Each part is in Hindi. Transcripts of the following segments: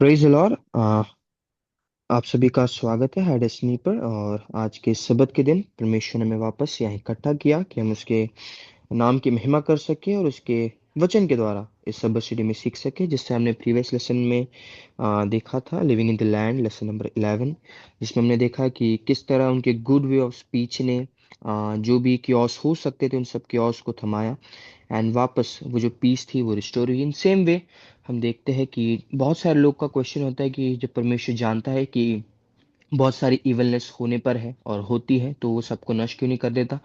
Praise the Lord. आप सभी का स्वागत है हाई डेस्टिनी पर। और आज के इस सबत के दिन परमेश्वर ने हमें वापस यहाँ इकट्ठा किया कि हम उसके नाम की महिमा कर सके और उसके वचन के द्वारा इस सबत स्टडी में सीख सके, जिससे हमने प्रीवियस लेसन में देखा था living in the land, lesson number 11, जिसमें हमने देखा कि किस तरह उनके गुड वे ऑफ स्पीच ने जो भी क्योस हो सकते थे उन सब क्योस को थमाया, एंड वापस वो जो पीस थी वो रिस्टोर हुई। इन सेम वे हम देखते हैं कि बहुत सारे लोग का क्वेश्चन होता है कि जब परमेश्वर जानता है कि बहुत सारी इवलनेस होने पर है और होती है, तो वो सबको नष्ट क्यों नहीं कर देता।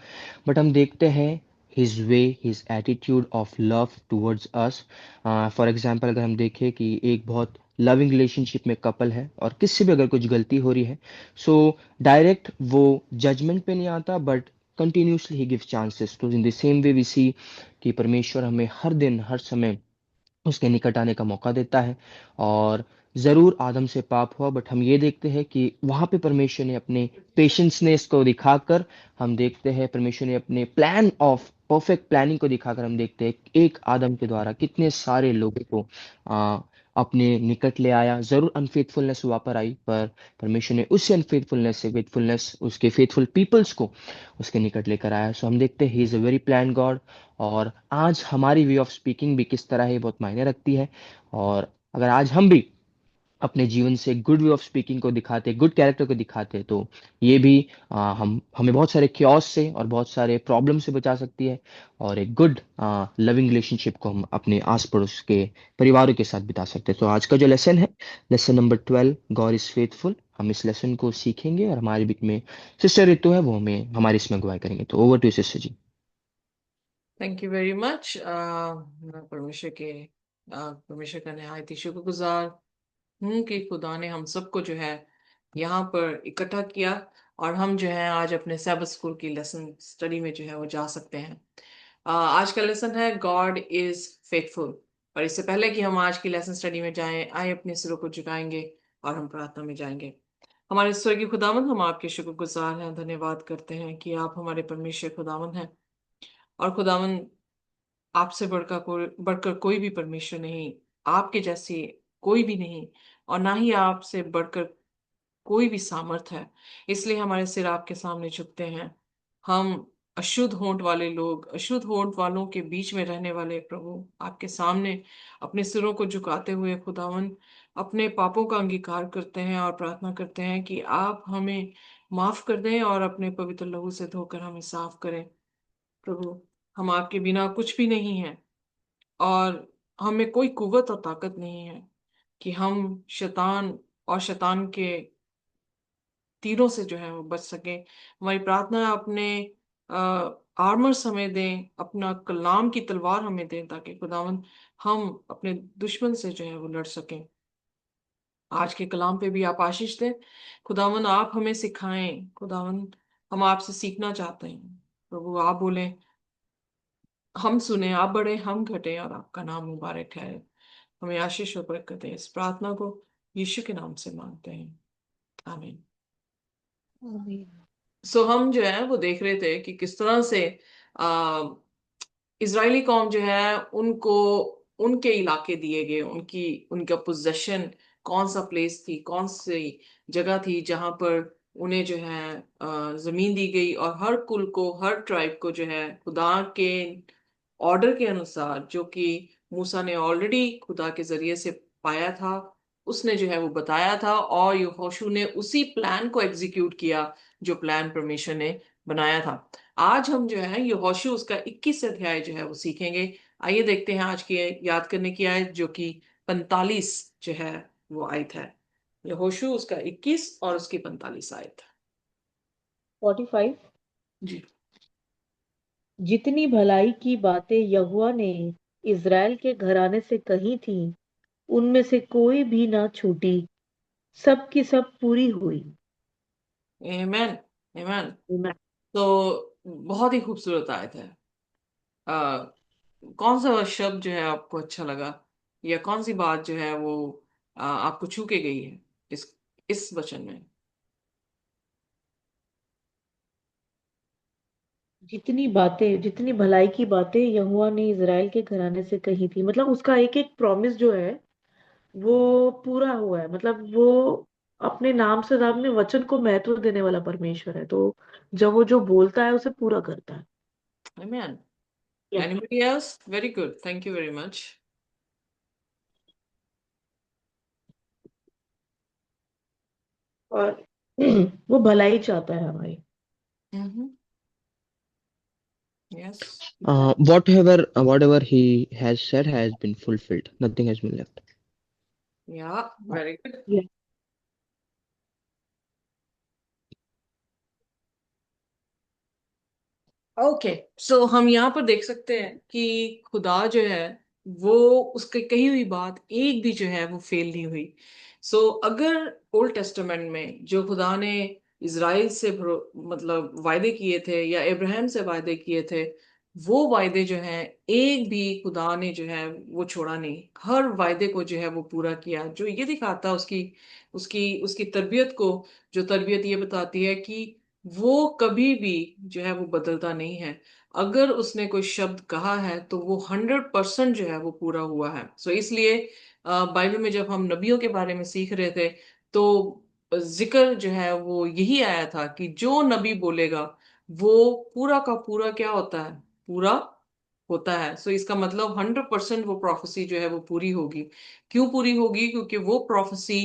बट हम देखते हैं his way, his attitude of love towards us. For example अगर हम देखें कि एक बहुत लविंग रिलेशनशिप में कपल है और किससे भी अगर कुछ गलती हो रही है, सो डायरेक्ट वो जजमेंट पे नहीं आता, बट कंटिन्यूसली ही गिव चांसेस। तो in the same way we see कि परमेश्वर हमें हर दिन हर समय उसके निकट आने का मौका देता है। और जरूर आदम से पाप हुआ, बट हम ये देखते हैं कि वहां पे परमेश्वर ने अपने पेशेंसनेस को दिखाकर, हम देखते हैं परमेश्वर ने अपने प्लान ऑफ परफेक्ट प्लानिंग को दिखाकर, हम देखते हैं एक आदम के द्वारा कितने सारे लोगों को आ, अपने निकट ले आया। जरूर अनफेथफुलनेस वहां पर आई, पर परमेश्वर ने उसी अनफेथफुलनेस से फेथफुलनेस, उसके फेथफुल पीपल्स को उसके निकट लेकर आया। सो हम देखते हैं he is a very plan God. और आज हमारी वे ऑफ स्पीकिंग भी किस तरह है बहुत मायने रखती है। और अगर आज हम भी अपने जीवन से गुड वे ऑफ स्पीकिंग को दिखाते, गुड कैरेक्टर को दिखाते, तो ये भी हम हमें बहुत सारे क्योस से और बहुत सारे प्रॉब्लम से बचा सकती है। और एक गुड लविंग रिलेशनशिप को हम अपने आस पड़ोस के परिवारों के साथ बिता सकते हैं। तो आज का जो लेसन है, lesson number 12, God is faithful, हम इस लेसन को सीखेंगे और हमारे बीच में सिस्टर रितु है, वो हमें हमारी इसमें अगुवाई करेंगे। तो over to sister ji. Thank you very much. मैं परमेश्वर का नहायत ही शुक्रगुजार हूँ कि खुदा ने हम सबको जो है यहाँ पर इकट्ठा किया और हम जो है आज अपने सैबथ स्कूल की लेसन स्टडी में जो है वो जा सकते हैं। आज का लेसन है गॉड इज फेथफुल। और इससे पहले कि हम आज की लेसन स्टडी में जाएं, आए अपने सिरों को झुकाएंगे और हम प्रार्थना में जाएंगे। हमारे स्वर्गीय खुदावंद, हम आपके शुक्रगुजार हैं, धन्यवाद करते हैं कि आप हमारे परमेश्वर खुदावंद हैं। और खुदावंद, आपसे बढ़कर कोई भी परमेश्वर नहीं, आपके जैसी कोई भी नहीं, और ना ही आपसे बढ़कर कोई भी सामर्थ है। इसलिए हमारे सिर आपके सामने झुकते हैं। हम अशुद्ध होंठ वाले लोग, अशुद्ध होंठ वालों के बीच में रहने वाले प्रभु, आपके सामने अपने सिरों को झुकाते हुए खुदावन अपने पापों का अंगीकार करते हैं और प्रार्थना करते हैं कि आप हमें माफ कर दें और अपने पवित्र लहू से धोकर हमें साफ करें। प्रभु, हम आपके बिना कुछ भी नहीं हैं और हमें कोई कुवत और ताकत नहीं है कि हम शैतान और शैतान के तीरों से जो है वो बच सके। हमारी प्रार्थना है, अपने आर्मर हमें दें, अपना कलाम की तलवार हमें दें, ताकि खुदावन हम अपने दुश्मन से जो है वो लड़ सकें। आज के कलाम पे भी आप आशीष दें खुदावन, आप हमें सिखाएं खुदावन। हम आपसे सीखना चाहते हैं प्रभु। आप बोले हम सुने, आप बढ़े हम घटे, और आपका नाम मुबारक ठहरे। हमें आशीष और बरकत दें। इस प्रार्थना को यीशु के नाम से मांगते हैं, आमीन। आमीन। सो हम जो है वो देख रहे थे कि किस तरह से आ, इजरायली कौम जो है उनको उनके इलाके दिए गए, उनकी उनका पोजेशन कौन सा प्लेस थी, कौन सी जगह थी जहां पर उन्हें जो है जमीन दी गई। और हर कुल को, हर ट्राइब को जो है खुदा के ऑर्डर के अनुसार, जो कि मूसा ने ऑलरेडी खुदा के जरिए से पाया था, उसने जो है वो बताया था, और यहोशू ने उसी प्लान को एग्जीक्यूट किया जो प्लान परमेश्वर ने बनाया था। आज हम जो है यहोशू उसका 21 अध्याय जो है वो सीखेंगे। आइए देखते हैं आज की याद करने की आयत, जो कि 45 जो है वो आयत है। यहोशू उसका 21 और उसकी 45 आयत। 45। जी। जितनी भलाई की बातें यहोवा ने इज़राइल के घराने से कही थी, उनमें से कोई भी ना छूटी, सब की सब पूरी हुई। आमेन। आमेन। आमीन। तो बहुत ही खूबसूरत आयत है। आ, कौन सा शब्द जो है आपको अच्छा लगा, या कौन सी बात जो है वो आपको छू के गई है इस वचन में? जितनी भलाई की बातें यहोवा ने इज़राइल के घराने से कही थी, मतलब उसका एक एक प्रॉमिस जो है वो पूरा हुआ है, मतलब वो अपने नाम से अपने वचन को महत्व देने वाला परमेश्वर है, तो जब वो जो बोलता है उसे पूरा करता है। Amen. या Anybody else? Very good. Thank you very much. और वो भलाई चाहता है हमारी। Mm-hmm. Yes. Whatever he has said has been fulfilled. Nothing has been left. Yeah, very good. या ओके, सो हम यहाँ पर देख सकते हैं कि खुदा जो है वो उसकी कही हुई बात एक भी जो है वो फेल नहीं हुई। अगर ओल्ड टेस्टामेंट में जो खुदा ने इज़राइल से मतलब वायदे किए थे या अब्राहम से वायदे किए थे, वो वायदे जो हैं एक भी खुदा ने जो है वो छोड़ा नहीं, हर वायदे को जो है वो पूरा किया। जो ये दिखाता उसकी उसकी उसकी तरबियत को, जो तरबियत ये बताती है कि वो कभी भी जो है वो बदलता नहीं है। अगर उसने कोई शब्द कहा है तो वो 100% जो है वो पूरा हुआ है। इसलिए बाइबल में जब हम नबियों के बारे में सीख रहे थे तो जिक्र जो है वो यही आया था कि जो नबी बोलेगा वो पूरा का पूरा क्या होता है, पूरा होता है। इसका मतलब 100% वो प्रोफेसी जो है वो पूरी होगी। क्यों पूरी होगी? क्योंकि वो प्रोफेसी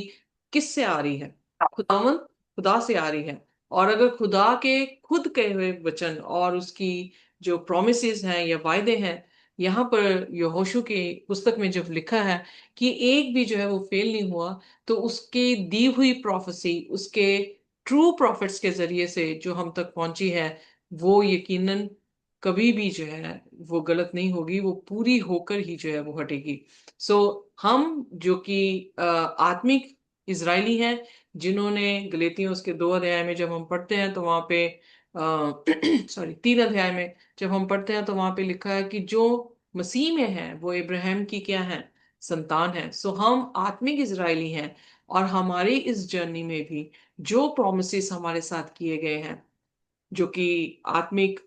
किससे आ रही है? खुदावन, खुदा से आ रही है। और अगर खुदा के खुद कहे हुए वचन और उसकी जो प्रोमिसेस हैं या वायदे हैं, यहाँ पर यहोशू के पुस्तक में जब लिखा है कि एक भी जो है वो फेल नहीं हुआ, तो उसकी दी हुई प्रोफेसी उसके ट्रू प्रॉफिट्स के जरिए से जो हम तक पहुंची है, वो यकीनन कभी भी जो है वो गलत नहीं होगी, वो पूरी होकर ही जो है वो हटेगी। सो हम जो कि आत्मिक इजरायली हैं, जिन्होंने गलेतियों उसके 2 अध्याय में जब हम पढ़ते हैं तो वहां पे सॉरी 3 अध्याय में जब हम पढ़ते हैं तो वहां पे लिखा है कि जो मसीह में है वो इब्राहिम की क्या है, संतान है। हम आत्मिक इजरायली हैं और हमारी इस जर्नी में भी जो प्रोमिसेस हमारे साथ किए गए हैं, जो कि आत्मिक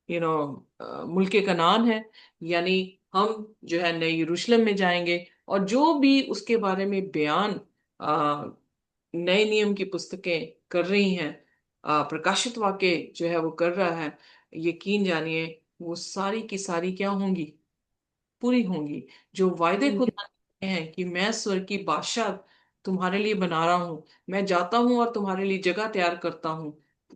मुल्क कनान है, यानी हम जो है नए यरूशलेम में जाएंगे, और जो भी उसके बारे में बयान नए नियम की पुस्तकें कर रही हैं, प्रकाशित वाक्य जो है वो कर रहा है, यकीन जानिए वो सारी की सारी क्या होंगी, पूरी होंगी। जो वायदे खुदा ने हैं कि मैं स्वर्ग की बादशाह तुम्हारे लिए बना रहा हूं, मैं जाता हूं और तुम्हारे लिए जगह तैयार करता हूं,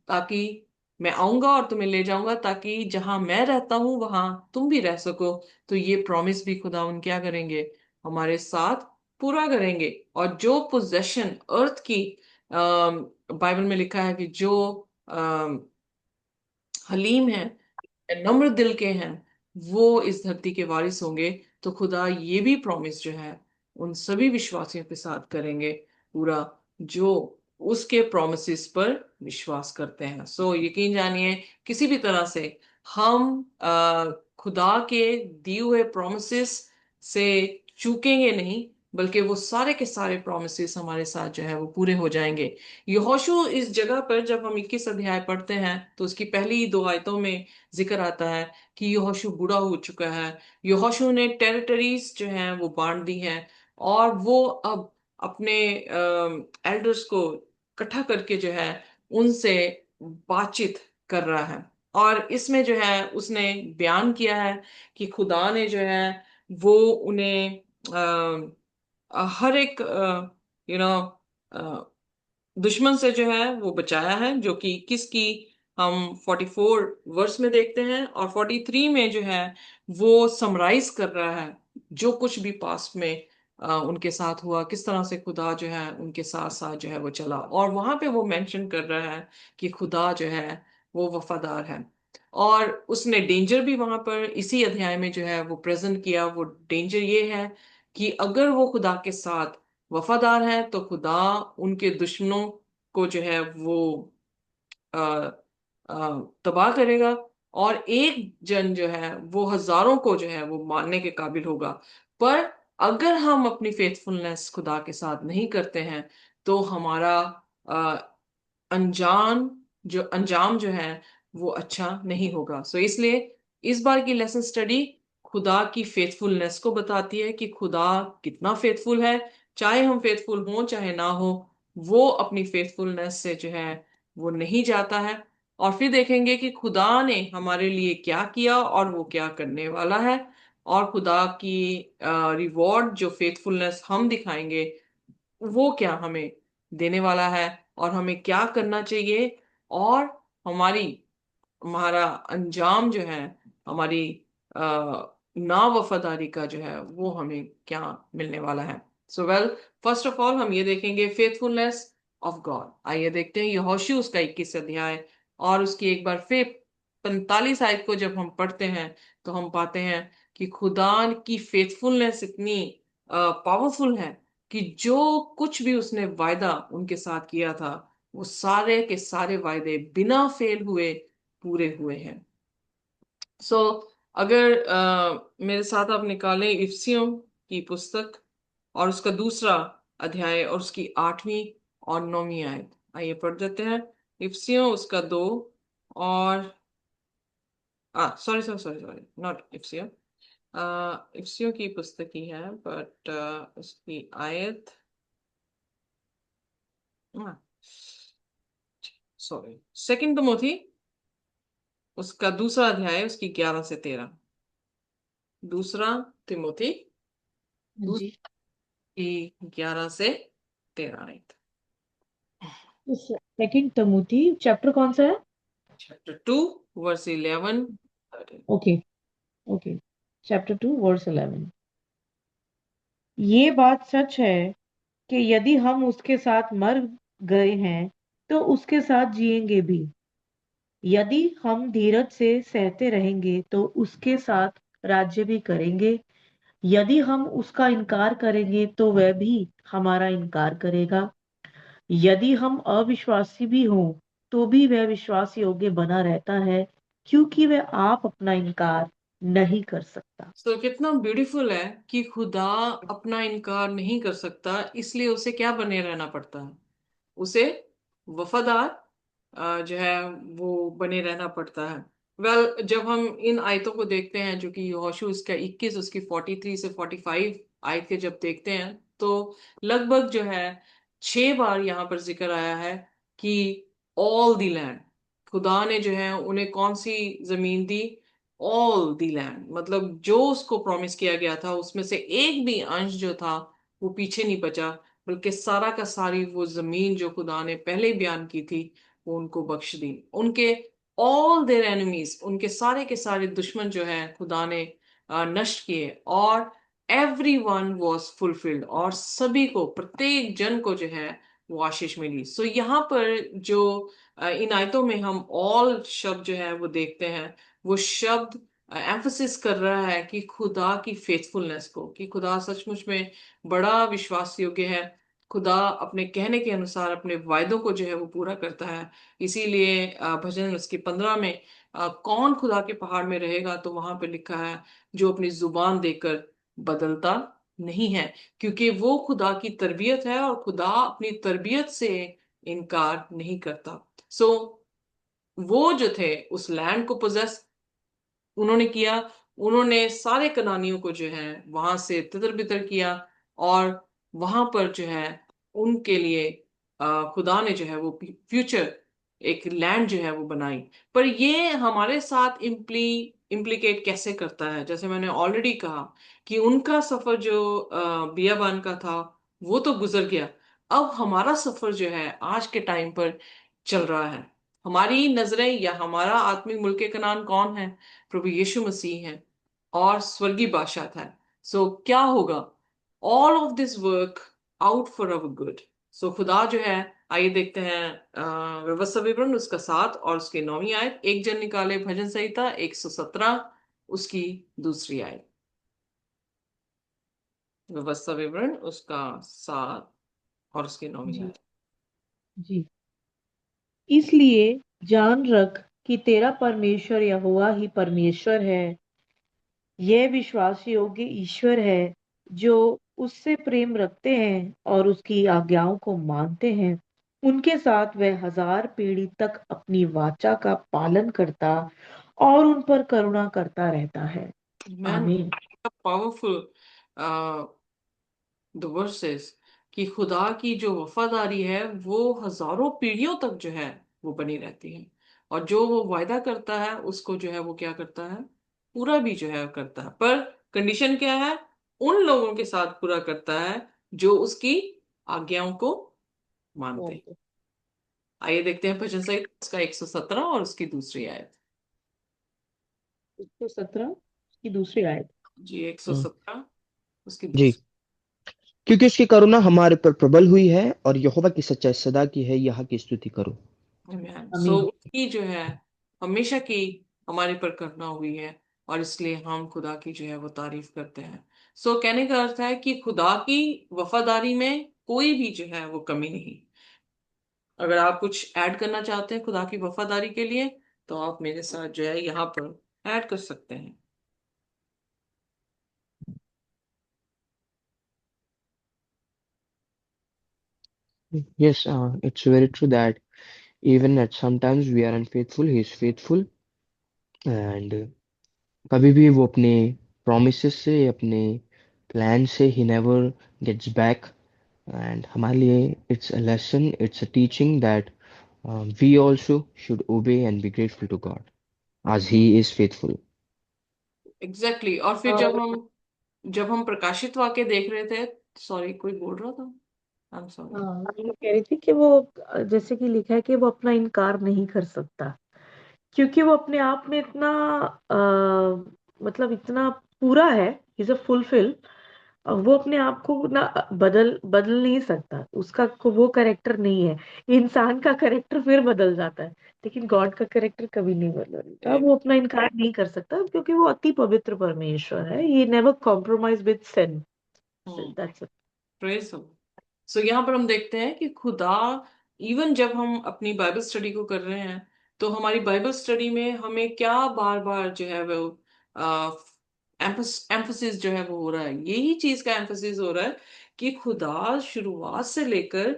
ताकि मैं आऊंगा और तुम्हें ले जाऊंगा, ताकि जहां मैं रहता हूं वहां तुम भी रह सको। तो ये प्रॉमिस भी खुदा उन क्या करेंगे, हमारे साथ पूरा करेंगे। और जो पोजेशन अर्थ की, बाइबल में लिखा है कि जो हलीम है, नम्र दिल के हैं, वो इस धरती के वारिस होंगे। तो खुदा ये भी प्रॉमिस जो है उन सभी विश्वासियों के साथ करेंगे पूरा, जो उसके प्रोमिसेस पर विश्वास करते हैं। यकीन जानिए किसी भी तरह से हम खुदा के दिए हुए प्रोमिसेस से चूकेंगे नहीं, बल्कि वो सारे के सारे प्रोमिसेस हमारे साथ जो है वो पूरे हो जाएंगे। यहोशू इस जगह पर जब हम 21 अध्याय पढ़ते हैं तो उसकी पहली 2 आयतों में जिक्र आता है कि यहोशू बूढ़ा हो चुका है। यहोशू ने टेरिटरीज जो हैं वो बांट दी हैं, और वो अब अपने एल्डर्स को इकट्ठा करके जो है उनसे बातचीत कर रहा है। और इसमें जो है उसने बयान किया है कि खुदा ने जो है वो उन्हें हर एक यू नो दुश्मन से जो है वो बचाया है, जो कि किसकी हम 44 वर्स में देखते हैं, और 43 में जो है वो समराइज कर रहा है जो कुछ भी पास्ट में उनके साथ हुआ, किस तरह से खुदा जो है उनके साथ साथ जो है वो चला। और वहां पे वो मेंशन कर रहा है कि खुदा जो है वो वफादार है। और उसने डेंजर भी वहां पर इसी अध्याय में जो है वो प्रेजेंट किया। वो डेंजर ये है कि अगर वो खुदा के साथ वफादार है तो खुदा उनके दुश्मनों को जो है वो अ, तबाह करेगा, और एक जन जो है वो हजारों को जो है वो मारने के काबिल होगा। पर अगर हम अपनी फेथफुलनेस खुदा के साथ नहीं करते हैं तो हमारा अनजान जो अंजाम जो है वो अच्छा नहीं होगा। इसलिए इस बार की लेसन स्टडी खुदा की फेथफुलनेस को बताती है कि खुदा कितना फेथफुल है। चाहे हम फेथफुल हों चाहे ना हो, वो अपनी फेथफुलनेस से जो है वो नहीं जाता है। और फिर देखेंगे कि खुदा ने हमारे लिए क्या किया और वो क्या करने वाला है, और खुदा की रिवॉर्ड जो फेथफुलनेस हम दिखाएंगे वो क्या हमें देने वाला है, और हमें क्या करना चाहिए, और हमारी हमारा अंजाम जो है, हमारी ना वफादारी का जो है वो हमें क्या मिलने वाला है। So well, first of all हम ये देखेंगे फेथफुलनेस ऑफ गॉड। आइए देखते हैं यहोशू उसका 21 अध्याय और उसकी एक बार फिर 45 आयत को जब हम पढ़ते हैं तो हम पाते हैं कि खुदा की फेथफुलनेस इतनी पावरफुल है कि जो कुछ भी उसने वायदा उनके साथ किया था वो सारे के सारे वायदे बिना फेल हुए पूरे हुए हैं। सो अगर मेरे साथ आप निकालें इफिसियों की पुस्तक और उसका दूसरा अध्याय और उसकी 8वीं और 9वीं आयत, आइए पढ़ देते हैं। इफिसियों उसका 2 और sorry sorry sorry sorry, not इफिसियों, इफिसियों की पुस्तक ही है बट उसकी आयत, सॉरी, सेकंड तिमोथी उसका दूसरा अध्याय उसकी 11 से 13। दूसरा तिमोथी जी। की 11 से 13 आयत। सेकंड तिमोथी चैप्टर कौन सा है? Chapter 2 verse 11 13। Okay, okay, chapter 2 verse 11। ये बात सच है कि यदि हम उसके साथ मर गए हैं तो उसके साथ जिएंगे भी। यदि हम धीरज से सहते रहेंगे तो उसके साथ राज्य भी करेंगे। यदि हम उसका इनकार करेंगे तो वह भी हमारा इनकार करेगा। यदि हम अविश्वासी भी हों तो भी वह विश्वास योग्य बना रहता है, क्योंकि वह आप अपना इनकार नहीं कर सकता। तो कितना ब्यूटीफुल है कि खुदा अपना इनकार नहीं कर सकता, इसलिए उसे क्या बने रहना पड़ता है, उसे वफादार जो है वो बने रहना पड़ता है। वेल, जब हम इन आयतों को देखते हैं जो कि यहोशू उसका 21 उसकी 43 से 45 आयत के जब देखते हैं तो लगभग जो है 6 बार यहाँ पर जिक्र आया है कि ऑल दी लैंड, खुदा ने जो है उन्हें कौन सी जमीन दी, ऑल दी लैंड, मतलब जो उसको प्रॉमिस किया गया था उसमें से एक भी अंश जो था वो पीछे नहीं बचा, बल्कि सारा का सारी वो जमीन जो खुदा ने पहले ही बयान की थी वो उनको बख्श दी। उनके ऑल देयर एनिमीज, उनके सारे के सारे दुश्मन जो है खुदा ने नष्ट किए, और एवरी वन वॉज फुलफिल्ड, और सभी को, प्रत्येक जन को जो है वो आशीष मिली। सो यहाँ पर जो इन आयतों में हम ऑल शब्द जो है वो देखते हैं, वो शब्द एम्फसिस कर रहा है कि खुदा की फेथफुलनेस को, कि खुदा सचमुच में बड़ा विश्वास योग्य है। खुदा अपने कहने के अनुसार अपने वायदों को जो है वो पूरा करता है। इसीलिए भजन उसकी 15 में कौन खुदा के पहाड़ में रहेगा, तो वहां पे लिखा है जो अपनी जुबान देकर बदलता नहीं है, क्योंकि वो खुदा की तरबियत है और खुदा अपनी तरबियत से इनकार नहीं करता। सो वो जो थे उस लैंड को पोजेस उन्होंने किया, उन्होंने सारे कनानियों को जो है वहां से तितर बितर किया, और वहां पर जो है उनके लिए खुदा ने जो है वो फ्यूचर एक लैंड जो है वो बनाई। पर ये हमारे साथ इम्प्लीकेट कैसे करता है, जैसे मैंने ऑलरेडी कहा कि उनका सफर जो बियाबान का था वो तो गुजर गया, अब हमारा सफर जो है आज के टाइम पर चल रहा है। हमारी नजरें या हमारा आत्मिक मुल्क कनान कौन है? प्रभु यीशु मसीह हैं और स्वर्गीय बादशाह है। सो क्या होगा? All of this work out for our good. So खुदा जो है, आइए देखते हैं व्यवस्था विवरण उसका 7 और उसकी 9वीं आयत। एक जन निकाले भजन संहिता 117 उसकी दूसरी आयत। व्यवस्था विवरण उसका 7 और उसकी 9वीं जी, आयत। जी। इसलिए जान रख कि तेरा परमेश्वर यहोवा ही परमेश्वर है। यह विश्वास योग्य ईश्वर है जो उससे प्रेम रखते हैं और उसकी आज्ञाओं को मानते हैं। उनके साथ वह 1000 पीढ़ी तक अपनी वाचा का पालन करता और उन पर करुणा करता रहता है। मैन, आमीन। पावरफुल द वर्सेस, कि खुदा की जो वफादारी है वो हजारों पीढ़ियों तक जो है वो बनी रहती है, और जो वो वायदा करता है उसको जो है वो क्या करता है, पूरा भी जो है करता है। पर कंडीशन क्या है, उन लोगों के साथ पूरा करता है जो उसकी आज्ञाओं को मानते हैं। आइए देखते हैं भजन संहिता उसका 117 और उसकी दूसरी आयत। 117 की दूसरी आयत। जी, हम्म, 117 उसकी जी। दूसरी। क्योंकि उसकी करुणा हमारे पर प्रबल हुई है और यहोवा की सच्चाई सदा की है, यहाँ की स्तुति करो। सो आमीन। उसकी जो है हमेशा की हमारे पर करना हुई है, और इसलिए हम खुदा की जो है वो तारीफ करते हैं। सो कहने का अर्थ है कि खुदा की वफादारी में कोई भी जो है वो कमी नहीं। अगर आप कुछ ऐड करना चाहते हैं खुदा की वफादारी के लिए, तो आप मेरे साथ जो है यहाँ पर ऐड कर सकते हैं। Yes, it's very true that even at sometimes we are unfaithful, he is faithful, and कभी भी वो अपने promises से, अपने plan से he never gets back. And हमारे लिए it's a lesson, it's a teaching that we also should obey and be grateful to God as he is faithful. Exactly exactly। और फिर जब हम प्रकाशित वाक्य देख रहे थे, सॉरी कोई बोल रहा था, आई एम सॉरी। हाँ, मैं ये कह रही थी कि वो जैसे कि लिखा है कि वो अपना इनकार नहीं कर सकता, क्योंकि वो अपने आप में इतना मतलब इतना पूरा है, इज अ फुलफिल। वो अपने आप को ना बदल बदल नहीं सकता, उसका वो करेक्टर नहीं है। इंसान का करेक्टर फिर बदल जाता है, लेकिन गॉड का करेक्टर कभी नहीं बदलता। वो अपना इनकार नहीं कर सकता क्योंकि वो अति पवित्र परमेश्वर है। ये never compromise with sin. That's it. Praise. So यहाँ पर हम देखते हैं कि खुदा, इवन जब हम अपनी बाइबल स्टडी को कर रहे हैं, तो हमारी बाइबल स्टडी में हमें क्या बार बार जो है वो एम्फोसिस जो है वो हो रहा है, यही चीज का एम्फोसिस हो रहा है कि खुदा शुरुआत से लेकर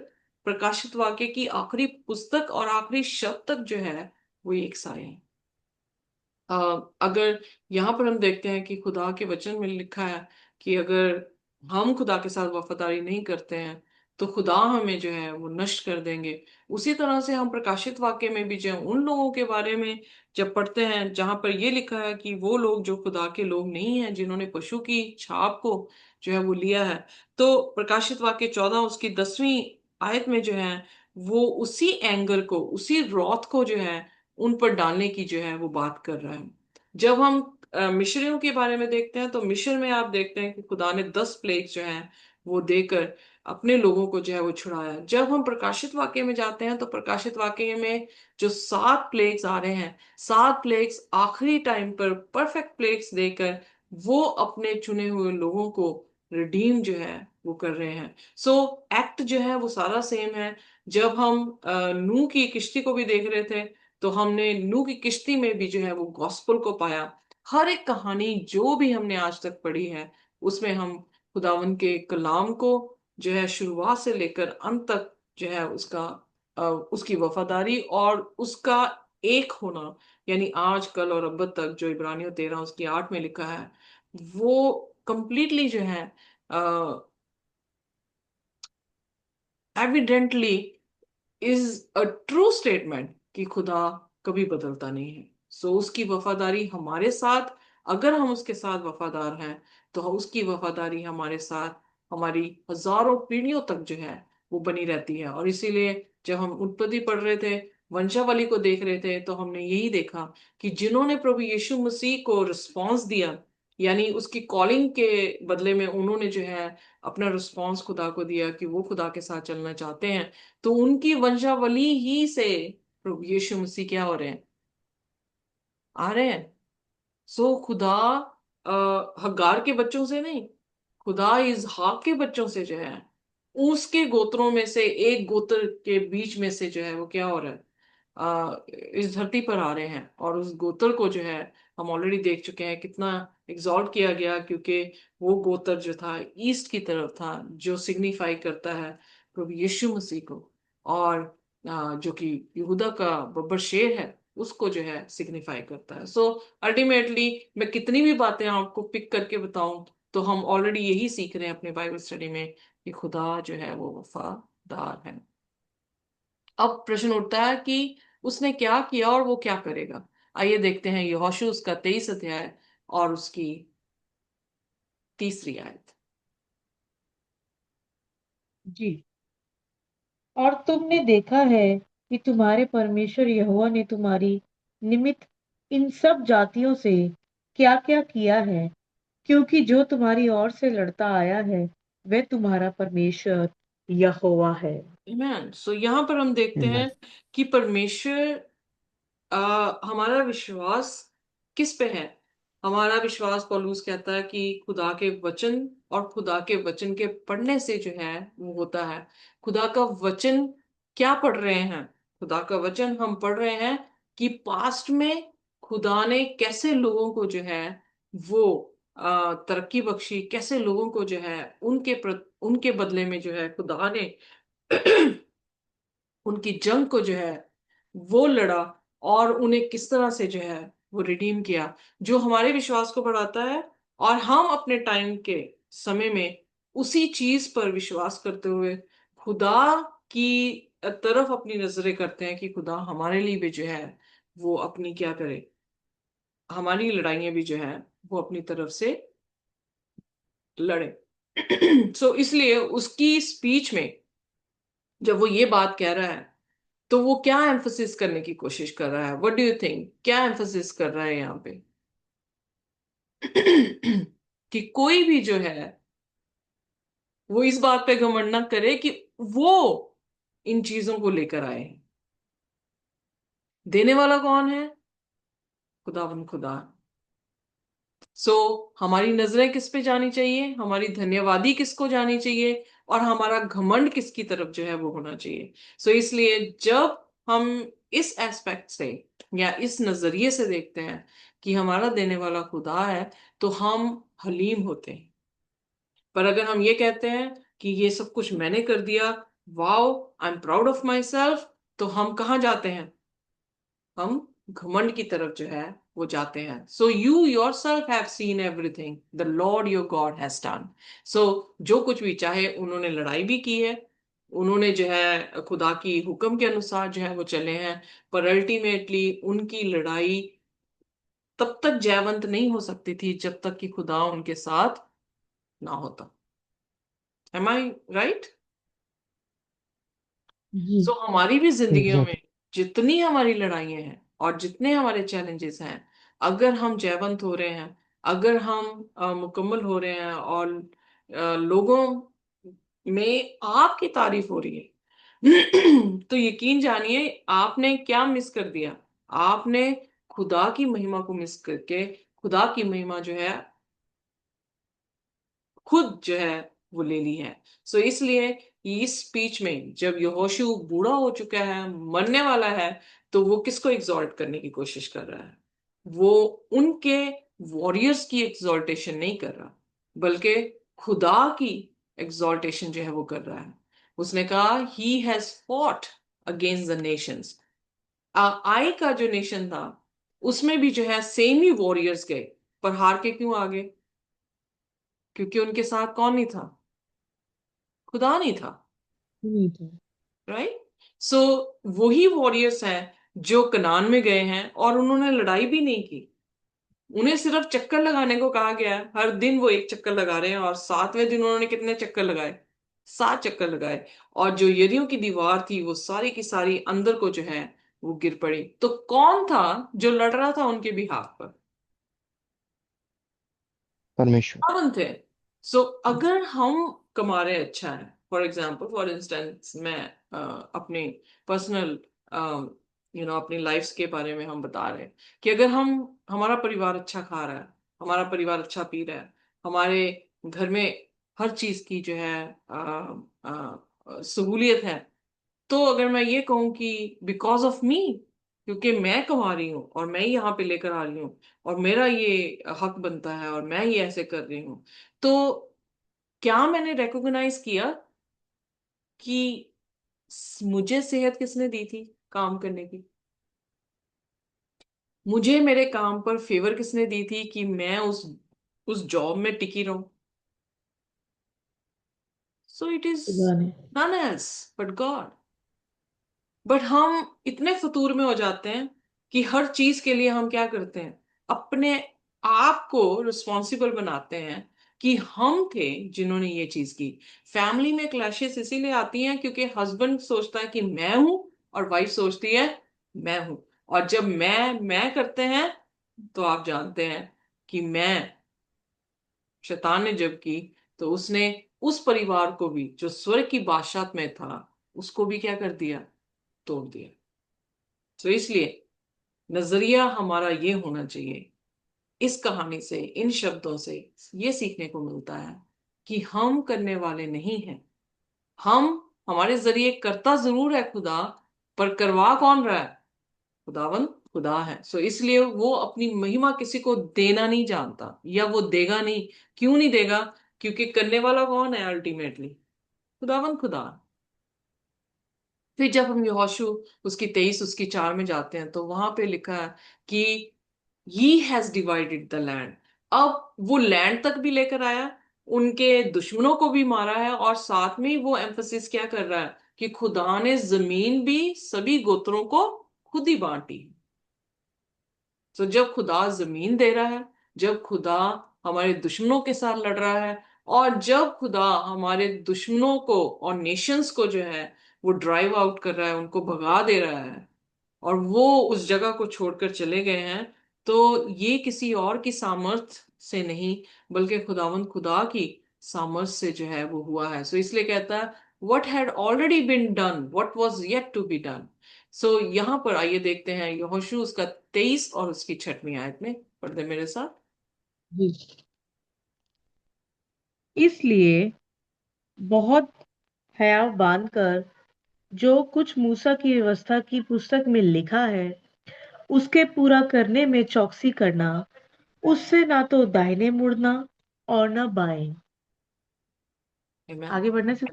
प्रकाशित वाक्य की आखिरी पुस्तक और आखिरी शब्द तक जो है वो एक सा है। अगर यहाँ पर हम देखते हैं कि खुदा के वचन में लिखा है कि अगर हम खुदा के साथ वफादारी नहीं करते हैं तो खुदा हमें जो है वो नष्ट कर देंगे। उसी तरह से हम प्रकाशित वाक्य में भी जो है उन लोगों के बारे में जब पढ़ते हैं जहां पर ये लिखा है कि वो लोग जो खुदा के लोग नहीं हैं, जिन्होंने पशु की छाप को जो है वो लिया है, तो प्रकाशित वाक्य 14 उसकी 10वीं आयत में जो है वो उसी एंगर को, उसी रौथ को जो है उन पर डालने की जो है वो बात कर रहा है। जब हम मिस्रियों के बारे में देखते हैं, तो मिस्र में आप देखते हैं कि खुदा ने 10 प्लेग जो है वो देकर अपने लोगों को जो है वो छुड़ाया। जब हम प्रकाशित वाक्य में जाते हैं, तो प्रकाशित वाक्य में जो 7 प्लेग्स आ रहे हैं, 7 प्लेग्स आखिरी टाइम पर परफेक्ट प्लेग्स देकर वो अपने चुने हुए लोगों को रिडीम जो है वो कर रहे हैं। सो एक्ट जो है वो सारा सेम है। जब हम नूह की किश्ती को भी देख रहे थे, तो हमने नूह की किश्ती में भी जो है वो गॉस्पल को पाया। हर एक कहानी जो भी हमने आज तक पढ़ी है, उसमें हम खुदावन के कलाम को जो है शुरुआत से लेकर अंत तक जो है उसकी वफादारी और उसका एक होना, यानी आज कल और अब तक, जो इब्रानियों 13 उसकी 8 में लिखा है, वो कंप्लीटली जो है evidently is a true statement कि खुदा कभी बदलता नहीं है। सो उसकी वफादारी हमारे साथ, अगर हम उसके साथ वफादार हैं, तो उसकी वफादारी हमारे साथ हमारी हजारों पीढ़ियों तक जो है वो बनी रहती है। और इसीलिए जब हम उत्पत्ति पढ़ रहे थे, वंशावली को देख रहे थे, तो हमने यही देखा कि जिन्होंने प्रभु यीशु मसीह को रिस्पॉन्स दिया, यानी उसकी कॉलिंग के बदले में उन्होंने जो है अपना रिस्पॉन्स खुदा को दिया कि वो खुदा के साथ चलना चाहते हैं, तो उनकी वंशावली ही से प्रभु यीशु मसीह क्या हो रहे हैं, आ रहे हैं। सो खुदा हगार के बच्चों से नहीं, खुदा इसहाक के बच्चों से जो है, उसके गोत्रों में से एक गोत्र के बीच में से जो है वो क्या हो रहा है, इस धरती पर आ रहे हैं। और उस गोत्र को जो है हम ऑलरेडी देख चुके हैं कितना एग्जॉल्ट किया गया, क्योंकि वो गोत्र जो था ईस्ट की तरफ था, जो सिग्निफाई करता है प्रभु यीशु मसीह को। और जो कि यहूदा का बब्बर शेर है, उसको जो है सिग्निफाई करता है। सो अल्टीमेटली मैं कितनी भी बातें आपको पिक करके बताऊं, तो हम ऑलरेडी यही सीख रहे हैं अपने बाइबल स्टडी में कि खुदा जो है वो वफादार है। अब प्रश्न उठता है कि उसने क्या किया और वो क्या करेगा। आइए देखते हैं यहोशू उसका 23 अध्याय और उसकी तीसरी आयत। जी। और तुमने देखा है कि तुम्हारे परमेश्वर यहोवा ने तुम्हारी निमित्त इन सब जातियों से क्या क्या किया है, क्योंकि जो तुम्हारी ओर से लड़ता आया है वह तुम्हारा परमेश्वर यहोवा है। आमेन। सो यहाँ पर हम देखते Amen. हैं कि परमेश्वर हमारा विश्वास किस पे है। हमारा विश्वास, पौलुस कहता है कि खुदा के वचन और खुदा के वचन के पढ़ने से जो है वो होता है। खुदा का वचन क्या पढ़ रहे हैं? खुदा का वचन हम पढ़ रहे हैं कि पास्ट में खुदा ने कैसे लोगों को जो है वो तरक्की बख्शी, कैसे लोगों को जो है उनके बदले में जो है खुदा ने उनकी जंग को जो है वो लड़ा और उन्हें किस तरह से जो है वो रिडीम किया, जो हमारे विश्वास को बढ़ाता है। और हम अपने टाइम के समय में उसी चीज पर विश्वास करते हुए खुदा की तरफ अपनी नजरें करते हैं कि खुदा हमारे लिए भी जो है वो अपनी क्या करे, हमारी लड़ाइयां भी जो है वो अपनी तरफ से लड़े। सो इसलिए उसकी स्पीच में जब वो ये बात कह रहा है, तो वो क्या एम्फोसिस करने की कोशिश कर रहा है? व्हाट डू यू थिंक, क्या एम्फोसिस कर रहा है यहाँ पे? कि कोई भी जो है वो इस बात पे घमंड ना करे कि वो इन चीजों को लेकर आए हैं। देने वाला कौन है? खुदावन खुदा। सो हमारी नजरें किस पे जानी चाहिए? हमारी धन्यवादी किसको जानी चाहिए? और हमारा घमंड किसकी तरफ जो है वो होना चाहिए? सो इसलिए जब हम इस एस्पेक्ट से या इस नजरिए से देखते हैं कि हमारा देने वाला खुदा है, तो हम हलीम होते हैं। पर अगर हम ये कहते हैं कि ये सब कुछ मैंने कर दिया, wow I am proud of my self, तो हम कहाँ जाते हैं? हम घमंड की तरफ जो है वो जाते हैं। So you yourself have seen everything the Lord your God has done. So जो कुछ भी, चाहे उन्होंने लड़ाई भी की है, उन्होंने जो है खुदा की हुक्म के अनुसार जो है वो चले हैं, पर अल्टीमेटली उनकी लड़ाई तब तक जयवंत नहीं हो सकती थी जब तक कि खुदा उनके साथ ना होता। एम आई राइट? जी। सो हमारी भी जिंदगियों में Exactly. जितनी हमारी लड़ाइयाँ हैं और जितने हमारे चैलेंजेस हैं, अगर हम जयवंत हो रहे हैं, अगर हम मुकम्मल हो रहे हैं और लोगों में आपकी तारीफ हो रही है, तो यकीन जानिए आपने क्या मिस कर दिया। आपने खुदा की महिमा को मिस करके खुदा की महिमा जो है खुद जो है वो ले ली है। सो इसलिए इस स्पीच में जब यहोशू बूढ़ा हो चुका है, मरने वाला है, तो वो किसको एग्जॉल्ट करने की कोशिश कर रहा है? वो उनके वॉरियर्स की एग्जॉल्टेशन नहीं कर रहा, बल्कि खुदा की एग्जॉल्टेशन जो है वो कर रहा है। उसने कहा ही has fought against the nations. आई का जो नेशन था उसमें भी जो है सेम ही वॉरियर्स गए, पर हार के क्यों आ गए? क्योंकि उनके साथ कौन नहीं था? खुदा नहीं था। नहीं था। राइट? सो वही वॉरियर्स हैं जो कनान में गए हैं और उन्होंने लड़ाई भी नहीं की। उन्हें सिर्फ चक्कर लगाने को कहा गया है। हर दिन वो एक चक्कर लगा रहे हैं, और 7वें दिन उन्होंने कितने चक्कर लगाए? 7 चक्कर लगाए। और जो यरीहो की दीवार थी वो सारी की सारी अंदर को जो है वो गिर पड़ी। तो कौन था जो लड़ रहा था उनके बिहाफ पर? परमेश्वर। कौन थे? सो अगर हम कमा रहे अच्छा है, फॉर एग्जाम्पल, फॉर इंस्टेंस, मैं अपनी पर्सनल अपनी लाइफ्स के बारे में हम बता रहे हैं कि अगर हमारा परिवार अच्छा खा रहा है, हमारा परिवार अच्छा पी रहा है, हमारे घर में हर चीज की जो है सहूलियत है, तो अगर मैं ये कहूं कि बिकॉज ऑफ मी, क्योंकि मैं कमा रही हूँ और मैं यहाँ पे लेकर आ रही हूँ और मेरा ये हक बनता है और मैं ये ऐसे कर रही हूँ, तो क्या मैंने रिकॉग्नाइज किया कि मुझे सेहत किसने दी थी काम करने की? मुझे मेरे काम पर फेवर किसने दी थी कि मैं उस जॉब में टिकी रहूं? सो इट इज खुदा ने। None else but God. But हम इतने फतूर में हो जाते हैं कि हर चीज के लिए हम क्या करते हैं, अपने आप को रिस्पॉन्सिबल बनाते हैं कि हम थे जिन्होंने ये चीज की। फैमिली में क्लैशेस इसीलिए आती हैं क्योंकि हस्बैंड सोचता है कि मैं हूं और वाइफ सोचती है मैं हूं। और जब मैं करते हैं तो आप जानते हैं कि मैं, शैतान ने जब की, तो उसने उस परिवार को भी जो स्वर्ग की बादशाहत में था उसको भी क्या कर दिया, तोड़ दिया। तो इसलिए नजरिया हमारा ये होना चाहिए, इस कहानी से, इन शब्दों से ये सीखने को मिलता है कि हम करने वाले नहीं हैं। हम, हमारे जरिए करता जरूर है खुदा, पर करवा कौन रहा है? खुदावन खुदा है। सो इसलिए वो अपनी महिमा किसी को देना नहीं जानता, या वो देगा नहीं। क्यों नहीं देगा? क्योंकि करने वाला कौन है अल्टीमेटली? खुदावन खुदा। फिर जब हम यहोशू उसकी 23 उसकी 4 में जाते हैं तो वहां पे लिखा है कि he has divided the land. अब वो लैंड तक भी लेकर आया, उनके दुश्मनों को भी मारा है, और साथ में वो एम्फोसिस क्या कर रहा है कि खुदा ने जमीन भी सभी गोत्रों को खुद ही बांटी। तो जब खुदा जमीन दे रहा है, जब खुदा हमारे दुश्मनों के साथ लड़ रहा है, और जब खुदा हमारे दुश्मनों को और नेशंस को जो है वो ड्राइव आउट कर रहा है, उनको भगा दे रहा है, और वो उस जगह को छोड़कर चले गए हैं, तो ये किसी और की सामर्थ से नहीं, बल्कि खुदावंद खुदा की सामर्थ से जो है वो हुआ है। सो इसलिए कहता है what had already been done, what was yet to be done. So यहां पर आइए देखते हैं यहोशू उसका 23 और उसकी 6वीं आयत में, पढ़ दे मेरे साथ। जी। इसलिए बहुत हयाव बांधकर जो कुछ मूसा की व्यवस्था की पुस्तक में लिखा है उसके पूरा करने में चौकसी करना, उससे ना तो दाहिने मुड़ना और ना बाएं। Amen. आगे बढ़ने से।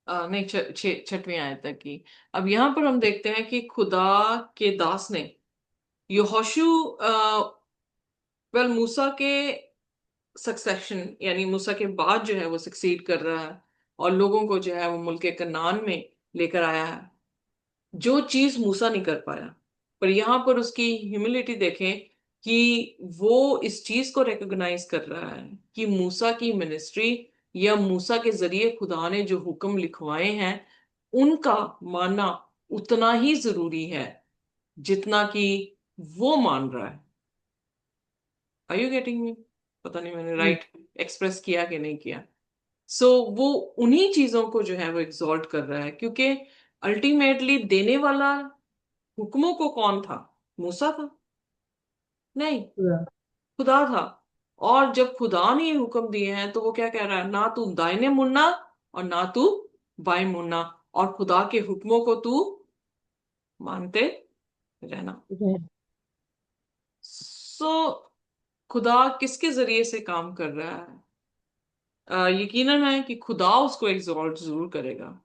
नहीं, 6वीं आयत तक की। अब यहां पर हम देखते हैं कि खुदा के दास ने यहोशू, वेल मूसा के सक्सेशन, यानी मूसा के बाद जो है वो सक्सीड कर रहा है और लोगों को जो है वो मुल्क कनान में लेकर आया है, जो चीज मूसा नहीं कर पाया। पर यहां पर उसकी ह्यूमिलिटी देखें कि वो इस चीज को रिकॉग्नाइज कर रहा है कि मूसा की मिनिस्ट्री, या मूसा के जरिए खुदा ने जो हुक्म लिखवाए हैं उनका मानना उतना ही जरूरी है जितना कि वो मान रहा है। Are you getting me? पता नहीं मैंने जी। राइट एक्सप्रेस किया कि नहीं किया। सो वो उन्हीं चीजों को जो है वो एग्जॉल्ट कर रहा है, क्योंकि अल्टीमेटली देने वाला हुक्मों को कौन था? मूसा था? नहीं, पूरा। खुदा था। और जब खुदा ने ये हुक्म दिए हैं तो वो क्या कह रहा है, ना तू दाहिने मुड़ना और ना तू बाएं मुड़ना, और खुदा के हुक्मों को तू मानते रहना। जी। सो खुदा किसके जरिए से काम कर रहा है? यकीनन है कि खुदा उसको एग्जॉल्ट जरूर करेगा,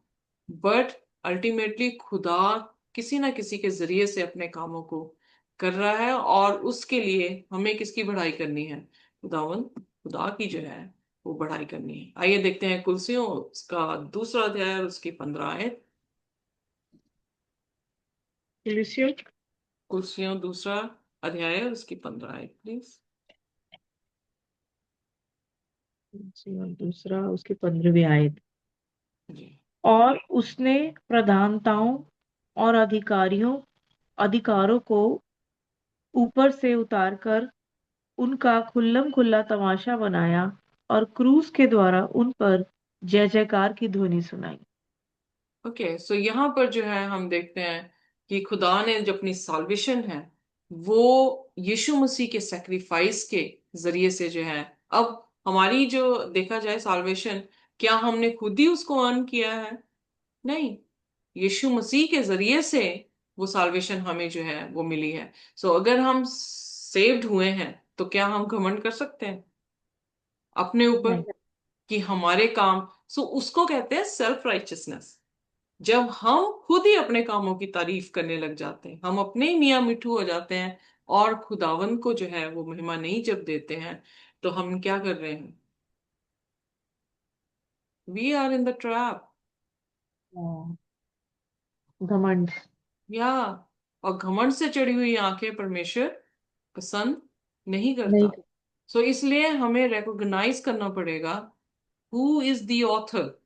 बट अल्टीमेटली खुदा किसी ना किसी के जरिए से अपने कामों को कर रहा है, और उसके लिए हमें किसकी बढ़ाई करनी है? खुदावन खुदा की जो है वो बढ़ाई करनी है। आइए देखते हैं कुलसियों उसका दूसरा अध्याय और उसकी 15 आयत। कुलुस्सियों कुलसियों दूसरा अध्याय और उसकी 15 आयत प्लीज। दूसरा उसकी 15वीं आयत। जी। और उसने प्रधानताओं और अधिकारों को ऊपर से उतारकर उनका खुल्लम खुल्ला तमाशा बनाया और क्रूस के द्वारा उन पर जय जयकार की ध्वनि सुनाई। ओके, सो यहाँ पर जो है हम देखते हैं कि खुदा ने जो अपनी साल्वेशन है वो यीशु मसीह के सेक्रीफाइस के जरिए से जो है, अब हमारी जो देखा जाए साल्वेशन, क्या हमने खुद ही उसको अर्न किया है? नहीं, यीशु मसीह के जरिए से वो साल्वेशन हमें जो है वो मिली है। सो अगर हम सेव्ड हुए हैं तो क्या हम घमंड कर सकते हैं अपने ऊपर नहीं। कि हमारे काम? सो उसको कहते हैं सेल्फ राइचियसनेस। जब हम खुद ही अपने कामों की तारीफ करने लग जाते हैं, हम अपने ही मियाँ मिठू हो जाते हैं, और खुदावंद को जो है वो महिमा नहीं जब देते हैं, तो हम क्या कर रहे हैं? We are in the trap. हाँ, घमंड। या और घमंड से चढ़ी हुई आंखें परमेश्वर पसंद नहीं नहीं। करता। सो इसलिए हमें रिकॉग्नाइज करना पड़ेगा, who is the author,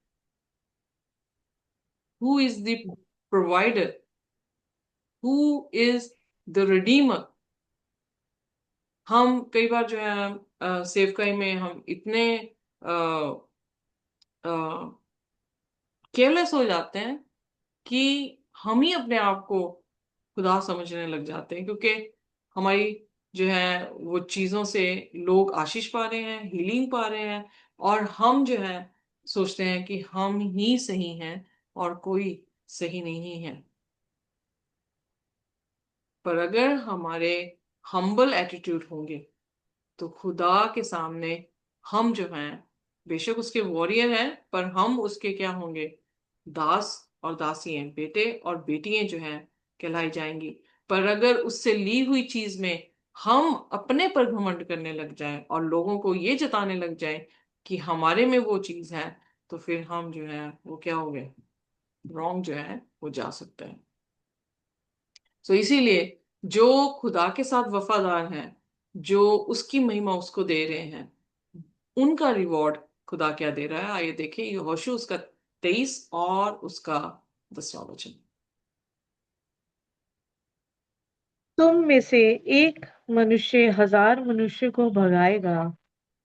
who is the provider, who is the Redeemer. हम कई बार जो है सेवकाई में हम इतने केयरलेस हो जाते हैं कि हम ही अपने आप को खुदा समझने लग जाते हैं, क्योंकि हमारी जो है वो चीजों से लोग आशीष पा रहे हैं, हीलिंग पा रहे हैं, और हम जो है सोचते हैं कि हम ही सही हैं और कोई सही नहीं है। पर अगर हमारे हम्बल एटीट्यूड होंगे तो खुदा के सामने हम जो हैं, बेशक उसके वॉरियर हैं, पर हम उसके क्या होंगे? दास और दासी हैं, बेटे और बेटियां जो हैं कहलाई जाएंगी। पर अगर उससे ली हुई चीज में हम अपने पर घमंड करने लग जाएं और लोगों को ये जताने लग जाएं कि हमारे में वो चीज है, तो फिर हम जो है वो क्या हो गए? रॉन्ग जो है वो जा सकते हैं। तो इसीलिए जो खुदा के साथ वफादार हैं, जो उसकी महिमा उसको दे रहे हैं, उनका रिवॉर्ड खुदा क्या दे रहा है, आइए देखें यहोशू उसका 23 और उसका 10वां वचन। तुम में से एक मनुष्य 1000 मनुष्य को भगाएगा,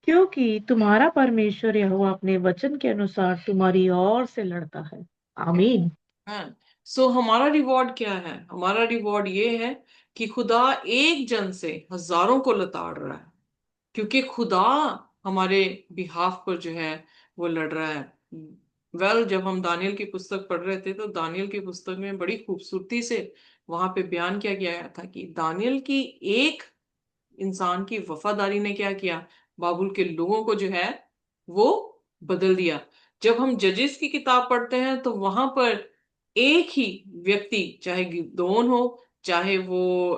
क्योंकि तुम्हारा परमेश्वर यहोवा अपने वचन के अनुसार तुम्हारी ओर से लड़ता है। आमीन। हाँ। सो हमारा रिवॉर्ड क्या है? हमारा रिवॉर्ड ये है कि खुदा एक जन से हजारों को लताड़ रहा है, क्योंकि खुदा हमारे बिहाफ पर जो है वो लड़ रहा है। जब हम दानियल की पुस्तक पढ़ रहे थे, तो दानियल की पुस्तक में बड़ी खूबसूरती से वहां पे बयान किया गया था कि दानियल की एक इंसान की वफादारी ने क्या किया? बाबुल के लोगों को जो है वो बदल दिया। जब हम जजेस की किताब पढ़ते हैं तो वहां पर एक ही व्यक्ति, चाहे गिदोन हो, चाहे वो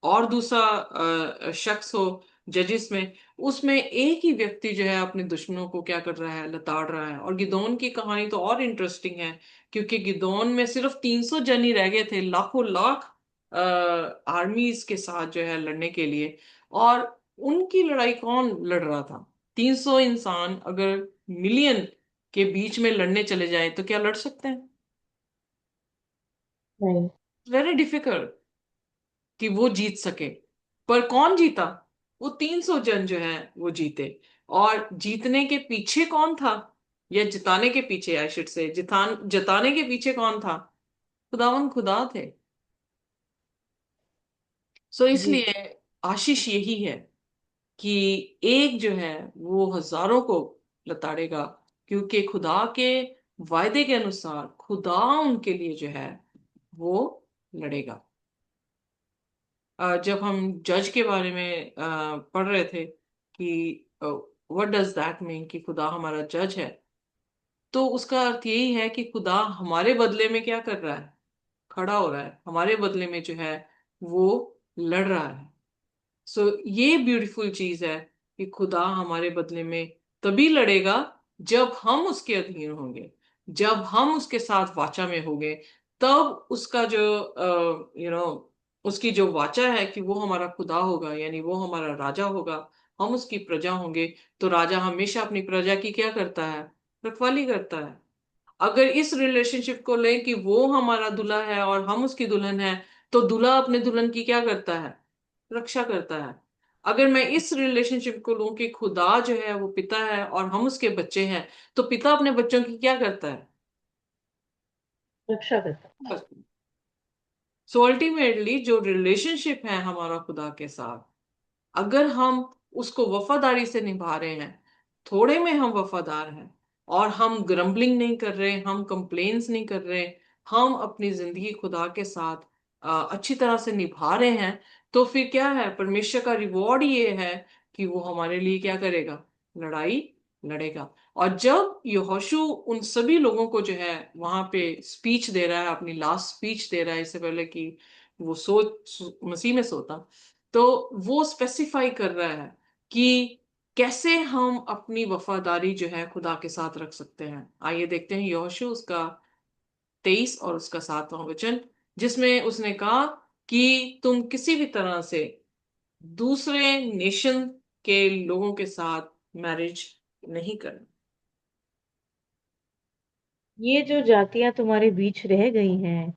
और दूसरा शख्स हो जजिस में, उसमें एक ही व्यक्ति जो है अपने दुश्मनों को क्या कर रहा है? लताड़ रहा है। और गिदोन की कहानी तो और इंटरेस्टिंग है, क्योंकि गिदोन में सिर्फ 300 जन ही रह गए थे लाखों लाख आर्मीज के साथ जो है लड़ने के लिए। और उनकी लड़ाई कौन लड़ रहा था? 300 इंसान अगर मिलियन के बीच में लड़ने चले जाए तो क्या लड़ सकते हैं? नहीं। वेरी डिफिकल्ट कि वो जीत सके। पर कौन जीता? वो 300 जन जो है वो जीते। और जीतने के पीछे कौन था? या जिताने के पीछे, आई शुड से, जताने के पीछे कौन था? खुदावन खुदा थे। सो जी। इसलिए आशीष यही है कि एक जो है वो हजारों को लताड़ेगा, क्योंकि खुदा के वायदे के अनुसार खुदा उनके लिए जो है वो लड़ेगा। जब हम जज के बारे में पढ़ रहे थे कि व्हाट डज दैट मीन कि खुदा हमारा जज है, तो उसका अर्थ यही है कि खुदा हमारे बदले में क्या कर रहा है? खड़ा हो रहा है, हमारे बदले में जो है वो लड़ रहा है। सो ये ब्यूटीफुल चीज है कि खुदा हमारे बदले में तभी लड़ेगा जब हम उसके अधीन होंगे, जब हम उसके साथ वाचा में होंगे। तब उसका जो उसकी जो वाचा है कि वो हमारा खुदा होगा, यानी वो हमारा राजा होगा, हम उसकी प्रजा होंगे। तो राजा हमेशा अपनी प्रजा की क्या करता है? रखवाली करता है। अगर इस रिलेशनशिप को लें कि वो हमारा दूल्हा है और हम उसकी दुल्हन है, तो दूल्हा अपने दुल्हन की क्या करता है? रक्षा करता है। अगर मैं इस रिलेशनशिप को लूं कि खुदा जो है वो पिता है और हम उसके बच्चे हैं, तो पिता अपने बच्चों की क्या करता है? रक्षा करता। सो अल्टीमेटली जो रिलेशनशिप है हमारा खुदा के साथ, अगर हम उसको वफादारी से निभा रहे हैं, थोड़े में हम वफादार हैं, और हम ग्रम्बलिंग नहीं कर रहे, हम कंप्लेन्स नहीं कर रहे, हम अपनी जिंदगी खुदा के साथ अच्छी तरह से निभा रहे हैं, तो फिर क्या है? परमेश्वर का रिवॉर्ड ये है कि वो हमारे लिए क्या करेगा? लड़ाई लड़ेगा। और जब यहोशू उन सभी लोगों को जो है वहां पे स्पीच दे रहा है, अपनी लास्ट स्पीच दे रहा है, इससे पहले कि वो मसीह में सोता, तो वो स्पेसिफाई कर रहा है कि कैसे हम अपनी वफादारी जो है खुदा के साथ रख सकते हैं। आइए देखते हैं यहोशू उसका 23 और उसका 7वां वचन, जिसमें उसने कहा कि तुम किसी भी तरह से दूसरे नेशन के लोगों के साथ मैरिज नहीं करना। ये जो जातियां तुम्हारे बीच रह गई हैं,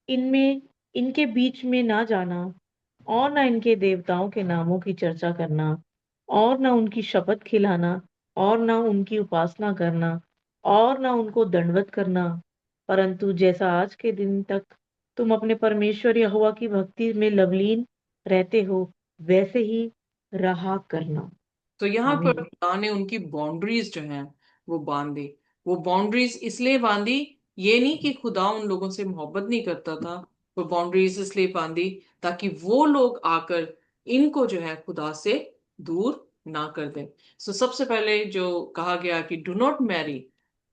इनमें इनके बीच में ना जाना, और ना इनके देवताओं के नामों की चर्चा करना, और ना उनकी शपथ खिलाना, और ना उनकी उपासना करना, और ना उनको दंडवत करना, परंतु जैसा आज के दिन तक तुम अपने परमेश्वर यहोवा की भक्ति में लवलीन रहते हो, वैसे ही रहा करना। तो यहाँ पर आमीन। खुदा ने उनकी बाउंड्रीज जो हैं वो बांध दी। वो बाउंड्रीज इसलिए बांधी, ये नहीं कि खुदा उन लोगों से मोहब्बत नहीं करता था, वो बाउंड्रीज इसलिए बांधी ताकि वो लोग आकर इनको जो है खुदा से दूर ना कर दें। सो सबसे पहले जो कहा गया कि डू नॉट मैरी,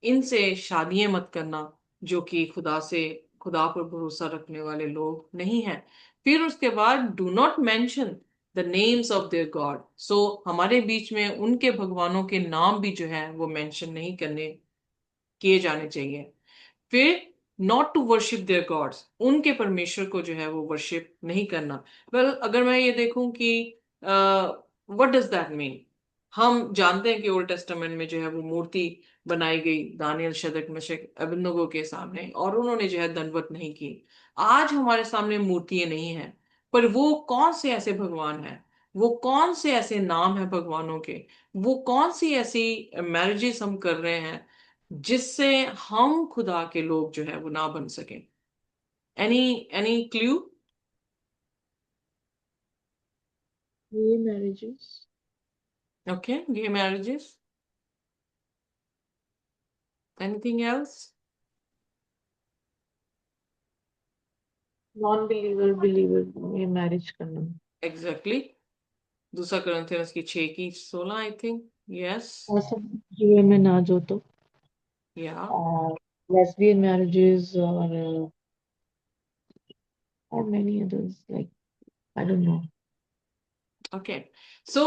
इनसे शादियां मत करना जो कि खुदा पर भरोसा रखने वाले लोग नहीं हैं। फिर उसके बाद do not mention the names of their God. So हमारे बीच में उनके भगवानों के नाम भी जो है वो मेंशन नहीं करने किए जाने चाहिए। फिर not to worship their gods, उनके परमेश्वर को जो है वो वर्शिप नहीं करना। वेल अगर मैं ये देखूं कि व्हाट डज दैट मीन, हम जानते हैं कि ओल्ड टेस्टामेंट में जो है वो मूर्ति बनाई गई दानियल, शद्रक, मेशक, अबेदनगो के सामने, और उन्होंने जो है दंडवत नहीं की। आज हमारे सामने मूर्तियां नहीं हैं, पर वो कौन से ऐसे भगवान हैं, वो कौन से ऐसे नाम हैं भगवानों के, वो कौन सी ऐसी मैरिजेस हम कर रहे हैं जिससे हम खुदा के लोग जो है वो ना बन सके। Any any clue? ये marriages, okay, gay marriages. Anything else? Non believer believer में मैरिज करना, एग्जैक्टली। दूसरा कुरिन्थियंस की 6 की 16, आई थिंक। यस। ऐसा जीवन में ना जो तो, या। और lesbian marriages or many others, like I don't know. Okay. So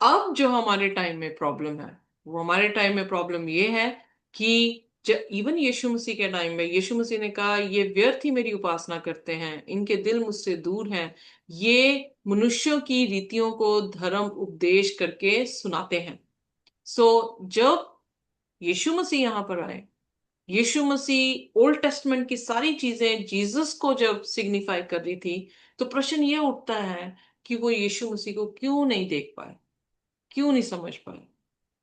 अब जो हमारे टाइम में प्रॉब्लम है, वो हमारे टाइम में प्रॉब्लम ये है कि इवन यीशु मसीह के टाइम में यीशु मसीह ने कहा ये व्यर्थ ही मेरी उपासना करते हैं, इनके दिल मुझसे दूर हैं, ये मनुष्यों की रीतियों को धर्म उपदेश करके सुनाते हैं। सो जब यीशु मसीह यहां पर आए, यीशु मसीह ओल्ड टेस्टमेंट की सारी चीजें जीसस को जब सिग्निफाई कर रही थी, तो प्रश्न ये उठता है कि वो यीशु मसीह को क्यों नहीं देख पाए, क्यों नहीं समझ पाए,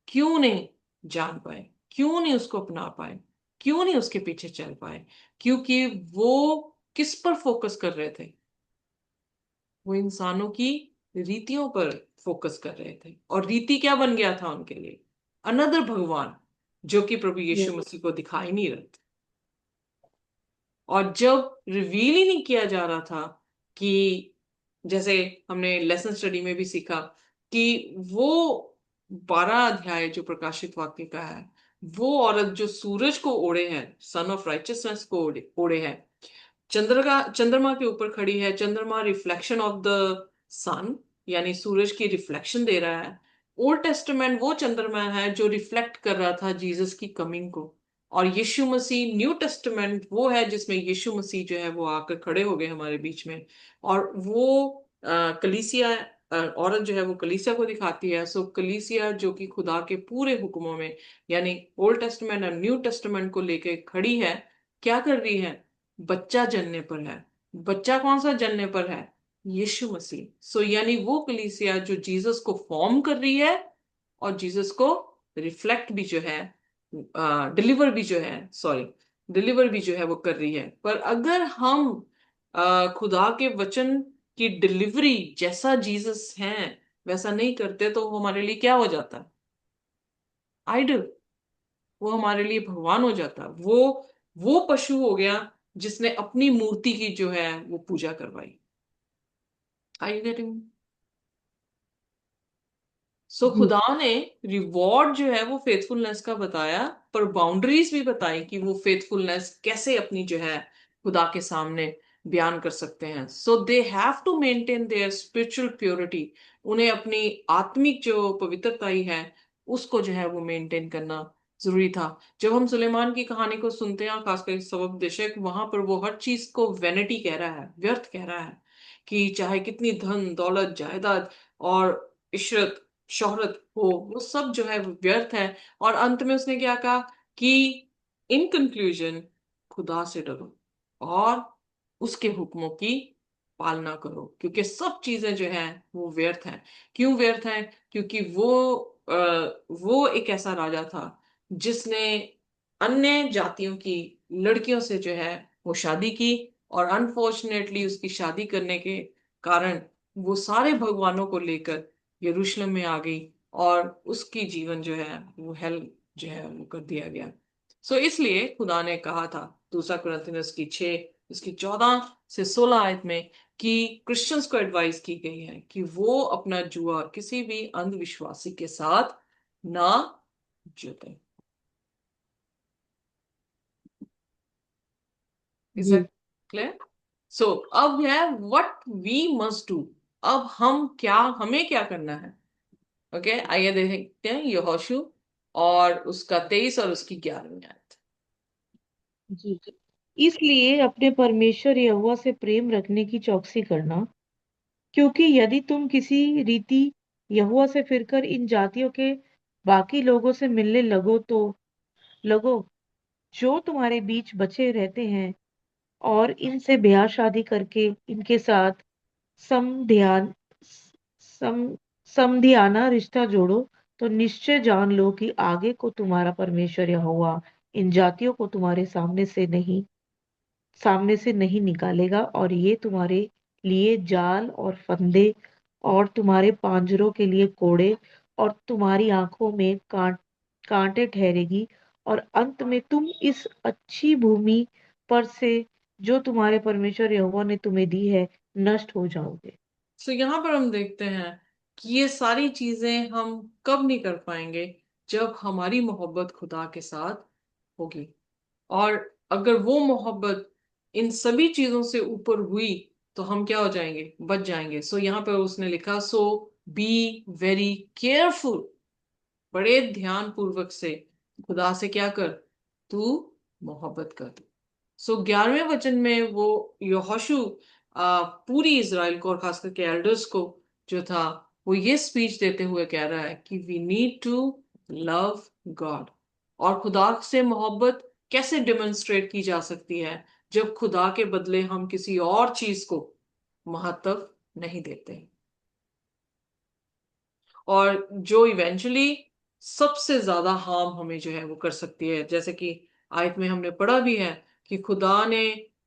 क्यों नहीं जान पाए, क्यों नहीं उसको अपना पाए, क्यों नहीं उसके पीछे चल पाए? क्योंकि वो किस पर फोकस कर रहे थे? वो इंसानों की रीतियों पर फोकस कर रहे थे, और रीति क्या बन गया था उनके लिए? अनदर भगवान, जो कि प्रभु Yes. यीशु मसीह को दिखाई नहीं रहे थे। और जब रिवील ही नहीं किया जा रहा था कि, जैसे हमने लेसन स्टडी में भी सीखा कि वो 12 अध्याय जो प्रकाशित वाक्य का है, वो औरत जो सूरज को ओढ़े है, सन ऑफ राइचियसनेस को ओढ़े है, चंद्रमा के ऊपर खड़ी है, चंद्रमा रिफ्लेक्शन ऑफ द सन, यानी सूरज की रिफ्लेक्शन दे रहा है। ओल्ड टेस्टामेंट वो चंद्रमा है जो रिफ्लेक्ट कर रहा था जीसस की कमिंग को, और यीशु मसीह न्यू टेस्टामेंट वो है जिसमें यीशु मसीह जो है वो आकर खड़े हो गए हमारे बीच में। और वो कलीसिया, औरत जो है वो कलीसिया को दिखाती है। सो कलीसिया जो कि खुदा के पूरे हुक्मों में, यानी ओल्ड टेस्टामेंट और न्यू टेस्टामेंट को लेके खड़ी है, क्या कर रही है? बच्चा जनने पर है। बच्चा कौन सा जनने पर है? यीशु मसीह। सो यानी वो कलीसिया जो जीसस को फॉर्म कर रही है, और जीसस को रिफ्लेक्ट भी जो है, डिलीवर भी जो है, सॉरी, डिलीवर भी जो है वो कर रही है। पर अगर हम खुदा के वचन की डिलीवरी जैसा जीसस है वैसा नहीं करते, तो वो हमारे लिए क्या हो जाता है? आइडल। वो हमारे लिए भगवान हो जाता है। वो पशु हो गया जिसने अपनी मूर्ति की जो है वो पूजा करवाई। Are you getting? सो जी। खुदा ने रिवॉर्ड जो है वो फेथफुलनेस का बताया, पर बाउंड्रीज भी बताई कि वो फेथफुलनेस कैसे अपनी जो है खुदा के सामने बयान कर सकते हैं। So they have to maintain their spiritual purity. उन्हें अपनी आत्मिक जो पवित्रता ही है उसको जो है वो मेंटेन करना जरूरी था। जब हम सुलेमान की कहानी को सुनते हैं, खासकर सबक वहां पर वो हर चीज को वेनिटी कह रहा है, व्यर्थ कह रहा है, कि चाहे कितनी धन दौलत जायदाद और इशरत शोहरत हो, वो सब जो है वो व्यर्थ है। और अंत में उसने क्या कहा कि इन कंक्लूजन खुदा से डरो और उसके हुक्मों की पालना करो, क्योंकि सब चीजें जो हैं वो व्यर्थ हैं। क्यों व्यर्थ हैं? क्योंकि वो एक ऐसा राजा था जिसने अन्य जातियों की लड़कियों से जो है वो शादी की, और अनफॉर्चुनेटली उसकी शादी करने के कारण वो सारे भगवानों को लेकर यरूशलेम में आ गई, और उसकी जीवन जो है वो हेल जो है वो कर दिया गया। सो इसलिए खुदा ने कहा था दूसरा कुरिन्थियस की 6 इसकी 14 से 16 आयत में कि क्रिश्चियंस को एडवाइस की गई है कि वो अपना जुआ किसी भी अंधविश्वासी के साथ ना जोते। इज जी दैट क्लियर? सो अब है व्हाट वी मस्ट डू। अब हमें क्या करना है? ओके, आइए देखते हैं यहोशू और उसका 23 और उसकी 11वीं आयत। जी इसलिए अपने परमेश्वर यहोवा से प्रेम रखने की चौकसी करना, क्योंकि यदि तुम किसी रीति यहोवा से फिरकर इन जातियों के बाकी लोगों से मिलने लगो जो तुम्हारे बीच बचे रहते हैं, और इनसे ब्याह शादी करके इनके साथ समध्यान सम समधियाना रिश्ता जोड़ो, तो निश्चय जान लो कि आगे को तुम्हारा परमेश्वर यहोवा इन जातियों को तुम्हारे सामने से नहीं निकालेगा, और ये तुम्हारे लिए जाल और फंदे और तुम्हारे पांजरों के लिए कोड़े और तुम्हारी आंखों में कांटे ठहरेगी। और अंत में तुम इस अच्छी भूमि पर से जो तुम्हारे परमेश्वर यहोवा ने तुम्हें दी है नष्ट हो जाओगे। सो यहाँ पर हम देखते हैं कि ये सारी चीजें हम कब नहीं कर पाएंगे? जब हमारी मोहब्बत खुदा के साथ होगी। और अगर वो मोहब्बत इन सभी चीजों से ऊपर हुई तो हम क्या हो जाएंगे? बच जाएंगे। सो यहाँ पर उसने लिखा, सो बी वेरी केयरफुल, बड़े ध्यान पूर्वक से खुदा से क्या कर, तू मोहब्बत कर। सो 11वें वचन में वो यहोशू पूरी इज़राइल को और खास करके एल्डर्स को जो था वो ये स्पीच देते हुए कह रहा है कि we need to love God. और खुदा से मोहब्बत कैसे डेमोन्स्ट्रेट की जा सकती है? जब खुदा के बदले हम किसी और चीज को महत्व नहीं देते, और जो इवेंचुअली सबसे ज्यादा हार्म हमें जो है वो कर सकती है। जैसे कि आयत में हमने पढ़ा भी है कि खुदा ने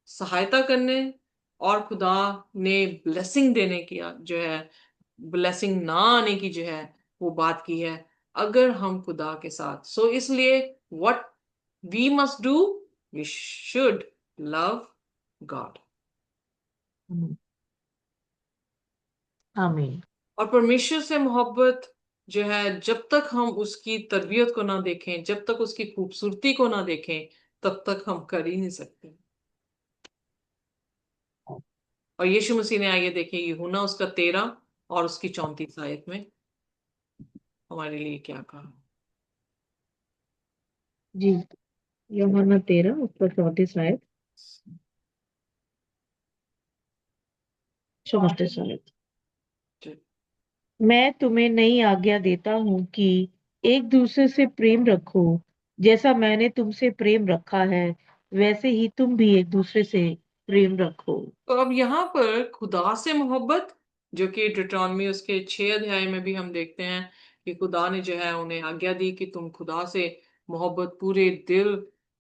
सहायता करने और खुदा ने ब्लेसिंग देने की जो है, ब्लेसिंग ना आने की जो है वो बात की है अगर हम खुदा के साथ। सो इसलिए what we must do, we should love God. Hmm, आमीन। और परमेश्वर से मोहब्बत जो है, जब तक हम उसकी तरबियत को ना देखें, जब तक उसकी खूबसूरती को ना देखें, तब तक हम कर ही नहीं सकते। और यीशु मसीह ने, आइए देखिए यूहन्ना उसका 13 और उसकी 34 आयत में हमारे लिए क्या कहा। जी यूहन्ना 13 उसका 34 आयत, 34 आयत। मैं तुम्हें नई आज्ञा देता हूँ कि एक दूसरे से प्रेम रखो, जैसा मैंने तुमसे प्रेम रखा है वैसे ही तुम भी एक दूसरे से प्रेम रखो। तो अब यहाँ पर खुदा से मोहब्बत, जो कि डिट्रॉनमी उसके 6 अध्याय में भी हम देखते हैं कि खुदा ने जो है उन्हें आज्ञा दी कि तुम खुदा से मोहब्बत पूरे दिल,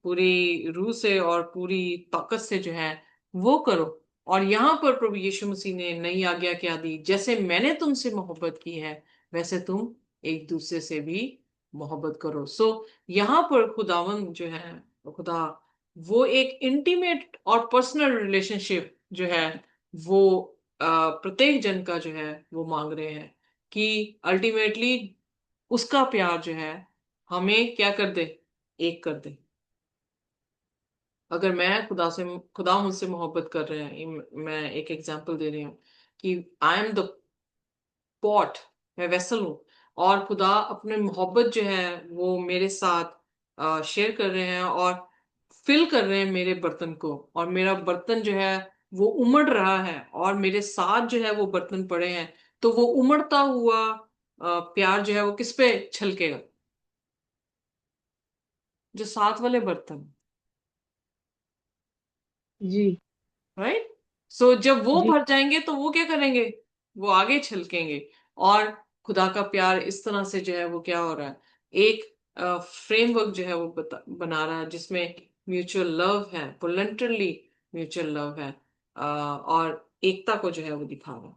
पूरी रूह से और पूरी ताकत से जो है वो करो। और यहाँ पर प्रभु यीशु मसीह ने नई आज्ञा क्या दी? जैसे मैंने तुमसे मोहब्बत की है वैसे तुम एक दूसरे से भी मोहब्बत करो। सो यहाँ पर खुदावन जो है, खुदा वो एक इंटीमेट और पर्सनल रिलेशनशिप जो है वो प्रत्येक जन का जो है वो मांग रहे हैं कि अल्टीमेटली उसका प्यार जो है हमें क्या कर दे? एक कर दे। अगर मैं खुदा मुझसे मोहब्बत कर रहे हैं, मैं एक एग्जांपल दे रही हूँ कि आई एम द पॉट, मैं वेसल हूँ, और खुदा अपने मोहब्बत जो है वो मेरे साथ शेयर कर रहे हैं और फिल कर रहे हैं मेरे बर्तन को, और मेरा बर्तन जो है वो उमड़ रहा है और मेरे साथ जो है वो बर्तन पड़े हैं, तो वो उमड़ता हुआ प्यार जो है वो किस पे छलकेगा? जो साथ वाले बर्तन। जी। राइट। सो जब वो जी। भर जाएंगे तो वो क्या करेंगे? वो आगे छलकेंगे। और खुदा का प्यार इस तरह से जो है वो क्या हो रहा है, एक फ्रेमवर्क जो है वो बना रहा है जिसमें म्यूचुअल लव है, वॉलंटरली म्यूचुअल लव है, और एकता को जो है वो दिखा रहा है।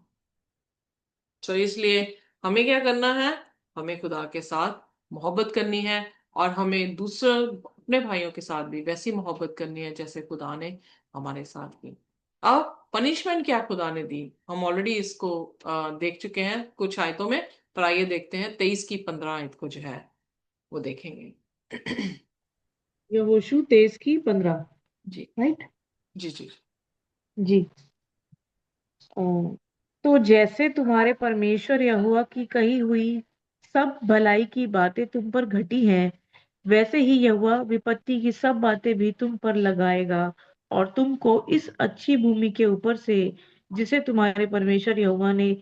तो इसलिए हमें क्या करना है? हमें खुदा के साथ मोहब्बत करनी है, और हमें दूसरे अपने भाइयों के साथ भी वैसी मोहब्बत करनी है जैसे खुदा ने हमारे साथ की। अब पनिशमेंट क्या खुदा ने दी, हम ऑलरेडी इसको देख चुके हैं कुछ आयतों में, पर आइए देखते हैं 23 की 15 आयत को जो है वो देखेंगे। यहोशू 23 की 15। जी राइट। जी जी। जी। अ, तो जैसे तुम्हारे परमेश्वर यहोवा की कही हुई सब भलाई की बातें तुम पर घटी हैं, वैसे ही यहोवा विपत्ति की सब बातें भी तुम पर लगाएगा और तुमको इस अच्छी भूमि के ऊपर से, जिसे तुम्हारे परमेश्वर यहोवा ने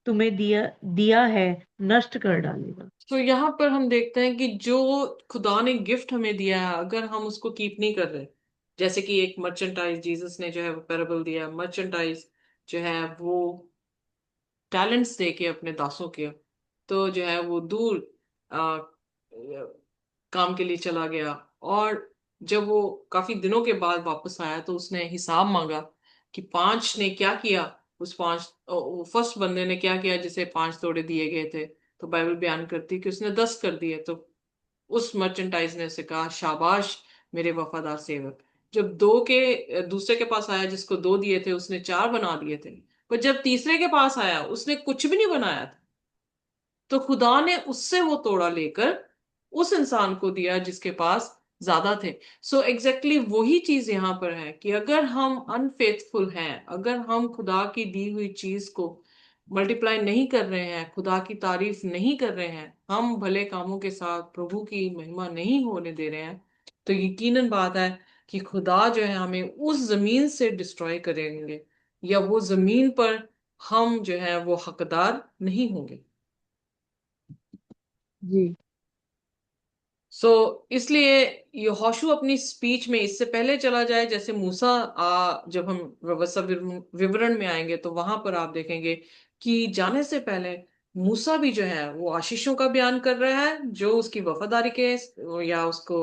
तुम्हें दिया दिया है, नष्ट कर डालेगा। तो यहाँ पर हम देखते हैं कि जो खुदा ने गिफ्ट हमें दिया है, अगर हम उसको कीप नहीं कर रहे, जैसे कि एक मर्चेंटाइज जीसस ने जो है वो पैराबल दिया, मर्चेंटाइज जो है वो टैलेंट्स दे के अपने दासों के, तो जो है वो दूर आ, काम के लिए चला गया, और जब वो काफी दिनों के बाद वापस आया तो उसने हिसाब मांगा कि पांच ने क्या किया। उस पांच, फर्स्ट बंदे ने क्या किया जिसे 5 तोड़े दिए गए थे, तो बाइबल बयान करती है कि उसने 10 कर दिए। तो उस मर्चेंटाइज ने उसे कहा, शाबाश मेरे वफादार सेवक। जब दो के दूसरे के पास आया जिसको 2 दिए थे, उसने 4 बना दिए थे। पर जब तीसरे के पास आया उसने कुछ भी नहीं बनाया था, तो खुदा ने उससे वो तोड़ा लेकर उस इंसान को दिया जिसके पास ज्यादा थे। सो एग्जैक्टली वही चीज यहाँ पर है कि अगर हम अनफेथफुल हैं, अगर हम खुदा की दी हुई चीज को मल्टीप्लाई नहीं कर रहे हैं, खुदा की तारीफ नहीं कर रहे हैं, हम भले कामों के साथ प्रभु की महिमा नहीं होने दे रहे हैं, तो यकीनन बात है कि खुदा जो है हमें उस जमीन से डिस्ट्रॉय करेंगे, या वो जमीन पर हम जो है वो हकदार नहीं होंगे। जी। सो इसलिए यहोशू अपनी स्पीच में, इससे पहले चला जाए जैसे मूसा, जब हम व्यवस्था विवरण में आएंगे तो वहां पर आप देखेंगे कि जाने से पहले मूसा भी जो है वो आशीषों का बयान कर रहा है जो उसकी वफादारी के या उसको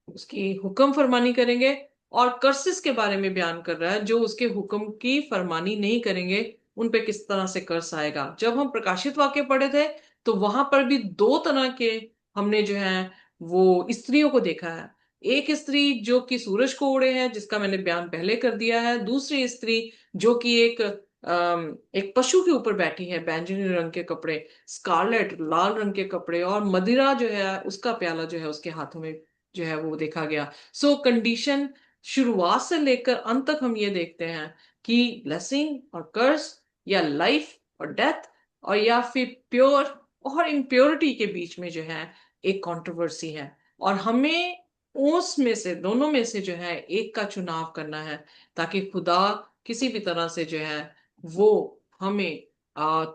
उसकी हुक्म फरमानी करेंगे, और कर्सिस के बारे में बयान कर रहा है जो उसके हुक्म की फरमानी नहीं करेंगे, उन पे किस तरह से कर्स आएगा। जब हम प्रकाशित वाक्य पढ़े थे तो वहां पर भी 2 तरह के हमने जो है वो स्त्रियों को देखा है। एक स्त्री जो कि सूरज को ओढ़े है, जिसका मैंने बयान पहले कर दिया है। दूसरी स्त्री जो कि एक पशु के ऊपर बैठी है, बैंगनी रंग के कपड़े, स्कारलेट लाल रंग के कपड़े, और मदिरा जो है उसका प्याला जो है उसके हाथों में जो है वो देखा गया। सो कंडीशन शुरुआत से लेकर अंत तक हम ये देखते हैं कि ब्लेसिंग और कर्स, या लाइफ और डेथ, और या फिर प्योर और इम्प्योरिटी के बीच में जो है एक कंट्रोवर्सी है, और हमें उस में से, दोनों में से जो है एक का चुनाव करना है, ताकि खुदा किसी भी तरह से जो है वो हमें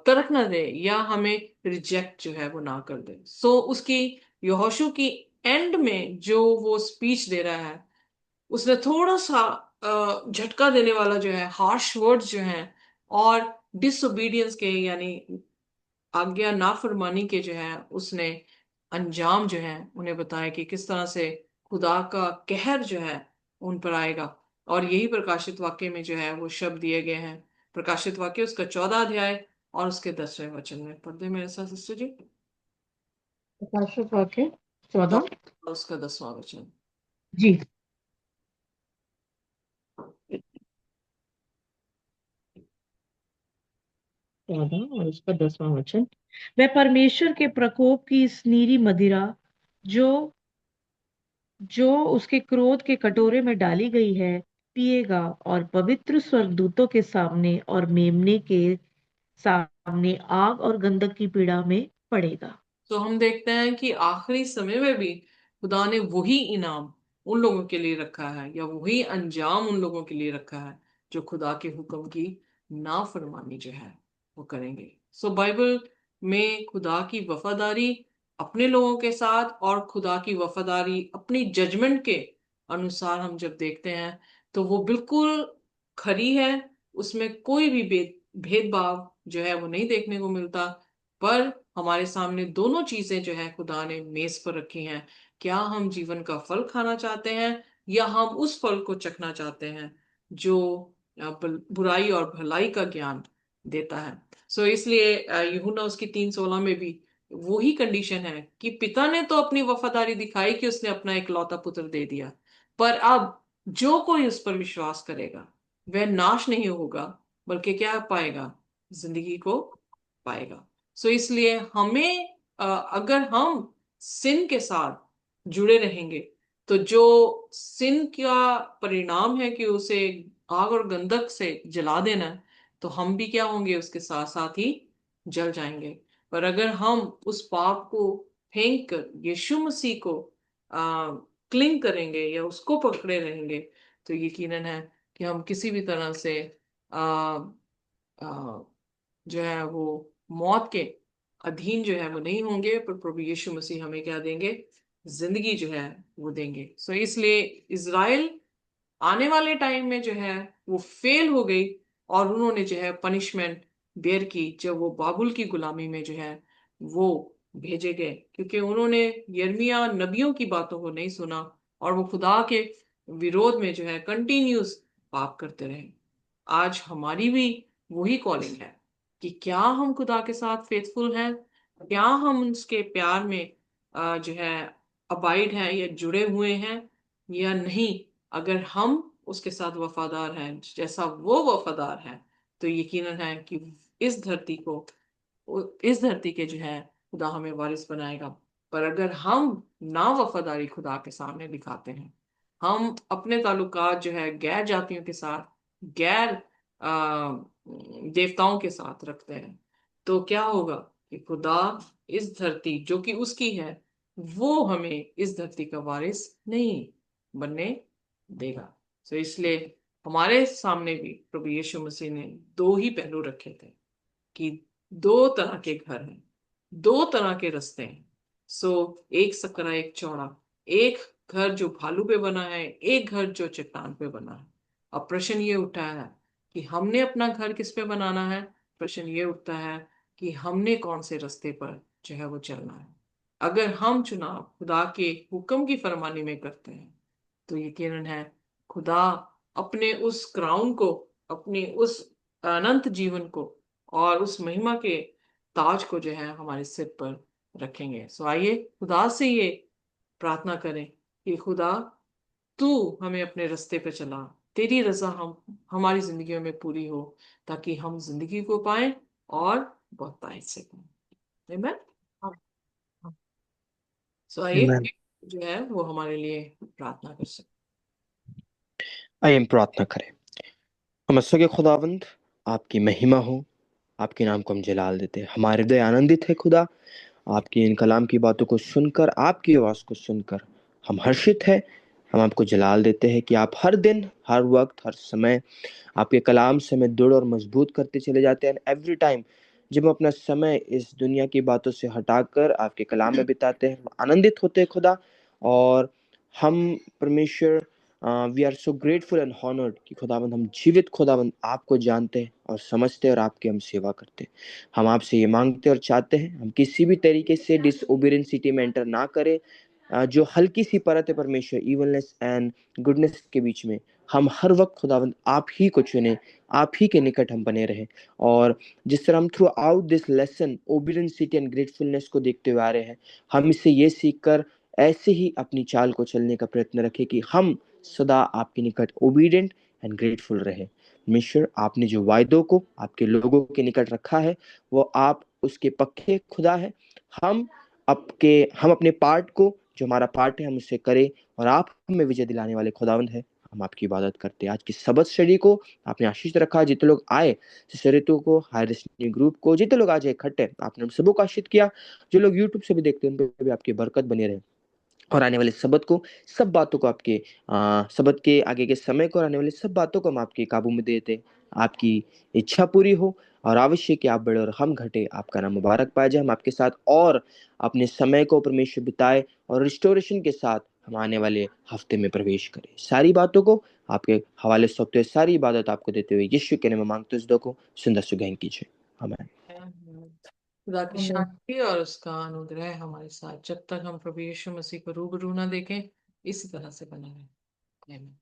तर्क ना दे या हमें रिजेक्ट जो है वो ना कर दे। सो उसकी यहोशू की एंड में जो वो स्पीच दे रहा है, उसने थोड़ा सा झटका देने वाला जो है, हार्श वर्ड्स जो हैं, और डिसोबीडियंस के यानी आज्ञा नाफरमानी के जो है उसने अंजाम जो है उन्हें बताया कि किस तरह से खुदा का कहर जो है उन पर आएगा। और यही प्रकाशित वाक्य में जो है वो शब्द दिए गए हैं। प्रकाशित वाक्य उसका 14 अध्याय और उसके 10वें वचन में पढ़ दे मेरे साथ सिस्टर जी। प्रकाशित वाक्य 14। और उसका 10वां वचन। जी। 14 और उसका 10वां वचन। वह परमेश्वर के प्रकोप की इस नीरी मदिरा जो जो उसके क्रोध के कटोरे में डाली गई है पिएगा, और पवित्र स्वर्गदूतों के सामने और मेमने के सामने आग और गंधक की पीड़ा में पड़ेगा। तो हम देखते हैं कि आखिरी समय में भी खुदा ने वही इनाम उन लोगों के लिए रखा है, या वही अंजाम उन लोगों के लिए रखा है जो खुदा के हुक्म की नाफरमानी जो है वो करेंगे। सो बाइबल में खुदा की वफादारी अपने लोगों के साथ और खुदा की वफादारी अपनी जजमेंट के अनुसार हम जब देखते हैं तो वो बिल्कुल खरी है। उसमें कोई भी भेदभाव जो है वो नहीं देखने को मिलता। पर हमारे सामने दोनों चीजें जो है खुदा ने मेज पर रखी हैं। क्या हम जीवन का फल खाना चाहते हैं, या हम उस फल को चखना चाहते हैं जो बुराई और भलाई का ज्ञान देता है। सो इसलिए यूहन्ना उसकी 3:16 में भी वही कंडीशन है कि पिता ने तो अपनी वफादारी दिखाई कि उसने अपना इकलौता पुत्र दे दिया, पर अब जो कोई उस पर विश्वास करेगा वह नाश नहीं होगा बल्कि क्या पाएगा, जिंदगी को पाएगा। सो इसलिए हमें अगर हम सिन के साथ जुड़े रहेंगे तो जो सिन का परिणाम है कि उसे आग और गंधक से जला देना है, तो हम भी क्या होंगे, उसके साथ साथ ही जल जाएंगे। पर अगर हम उस पाप को फेंक कर यीशु मसीह को क्लिंग करेंगे या उसको पकड़े रहेंगे, तो यकीनन है कि हम किसी भी तरह से आ, जो है वो मौत के अधीन जो है वो नहीं होंगे, पर प्रभु यीशु मसीह हमें क्या देंगे, जिंदगी जो है वो देंगे। सो इसलिए इज़राइल आने वाले टाइम में जो है वो फेल हो गई, और उन्होंने जो है पनिशमेंट बेयर की जब वो बाबुल की गुलामी में जो है वो भेजे गए, क्योंकि उन्होंने यिर्मयाह नबियों की बातों को नहीं सुना और वो खुदा के विरोध में जो है कंटिन्यूस पाप करते रहे। आज हमारी भी वही कॉलिंग है कि क्या हम खुदा के साथ फेथफुल हैं, क्या हम उसके प्यार में जो है अबाइड हैं या जुड़े हुए हैं या नहीं। अगर हम उसके साथ वफादार हैं जैसा वो वफादार है, तो यकीनन है कि इस धरती को इस धरती के जो है खुदा हमें वारिस बनाएगा। पर अगर हम ना वफादारी खुदा के सामने दिखाते हैं, हम अपने ताल्लुकात जो है गैर जातियों के साथ, गैर देवताओं के साथ रखते हैं, तो क्या होगा कि खुदा इस धरती जो कि उसकी है वो हमें इस धरती का वारिस नहीं बनने देगा। तो इसलिए हमारे सामने भी प्रभु यीशु मसीह ने दो ही पहलू रखे थे कि दो तरह के घर हैं, दो तरह के रास्ते हैं। सो एक सकरा एक चौड़ा, एक घर जो भालू पे बना है, एक घर जो चट्टान पे बना है। अब प्रश्न ये उठा है कि हमने अपना घर किस पे बनाना है। प्रश्न ये उठता है कि हमने कौन से रास्ते पर जो है वो चलना है। अगर हम चुनाव खुदा के हुक्म की फरमानी में करते हैं, तो यकीनन है खुदा अपने उस क्राउन को, अपनी उस अनंत जीवन को और उस महिमा के ताज को जो है हमारे सिर पर रखेंगे। सो आइए खुदा से ये प्रार्थना करें कि खुदा तू हमें अपने रास्ते पे चला, तेरी रजा हम हमारी जिंदगियों में पूरी हो, ताकि हम जिंदगी को पाएं और बहुत पाए से पाएं। आमीन। सो आइए Amen. जो है वो हमारे लिए प्रार्थना कर सकते। आइए हम प्रार्थना करें। हम के खुदावंद, आपकी महिमा हो, आपके नाम को हम जलाल देते हैं। हमारे हृदय आनंदित है खुदा, आपकी इन कलाम की बातों को सुनकर, आपकी आवाज़ को सुनकर हम हर्षित है। हम आपको जलाल देते हैं कि आप हर दिन, हर वक्त, हर समय आपके कलाम से हमें दृढ़ और मजबूत करते चले जाते हैं। एवरी टाइम जब हम अपना समय इस दुनिया की बातों से हटाकर आपके कलाम में बिताते हैं, हम आनंदित होते हैं खुदा। और हम परमेश्वर, we are so grateful and honoured कि खुदाबंद हम जीवित खुदाबंद आपको जानते हैं और समझते हैं और आपकी हम सेवा करते हैं। हम आपसे ये मांगते और चाहते हैं हम किसी भी तरीके से डिसओबीडियंसिटी में एंटर ना करें, जो हल्की सी परत है परमेश्वर इवलनेस एंड गुडनेस के बीच में। हम हर वक्त खुदावंद आप ही को चुने, आप ही के निकट हम बने रहे। और जिस तरह हम throughout this lesson obedience and gratefulness को देखते हुए आ रहे हैं, हम इससे ये सीख कर ऐसे ही अपनी चाल को चलने का प्रयत्न रखें कि हम सदा आपके निकट ओबीडियंट एंड ग्रेटफुल रहे। परमेश्वर, आपने जो वायदों को आपके लोगों के निकट रखा है, वो आप उसके पक्के खुदा है। हम हम अपने पार्ट को जो हमारा पार्ट है हम उसे करें, और आप हमें विजय दिलाने वाले खुदावंद है। हम आपकी इबादत करते हैं। आज की सबत स्टडी को आपने आशीष रखा। जितने लोग आए, सिस्टर रितु को, हाई रेस्क्यू ग्रुप को, जितने लोग आज इकट्ठे, आपने हम सबको आशीष किया। जो लोग यूट्यूब से भी देखते हैं उन पे भी आपकी बरकत बनी रहे, और आने वाले सबत को, सब बातों को आपके सबत के आगे के समय को और आने वाली सब बातों को हम आपके काबू में देते। आपकी इच्छा पूरी हो, और आवश्यक कि आप बढ़े और हम घटे, आपका नाम मुबारक पाया जाए। हम आपके साथ और अपने समय को परमेश्वर बिताए, और रिस्टोरेशन के साथ हम आने वाले हफ्ते में प्रवेश करें। सारी बातों को आपके हवाले सौंपते हुए, सारी इबादत आपको देते हुए यीशु के नाम में मांगते इस दुआ को सुंदर सुगहन कीजिए। आमीन। खुदा की आमीन। शांति और उसका अनुग्रह हमारे साथ जब तक हम प्रभु यीशु मसीह को रूबरू ना देखें इसी तरह से बने रहें। आमीन।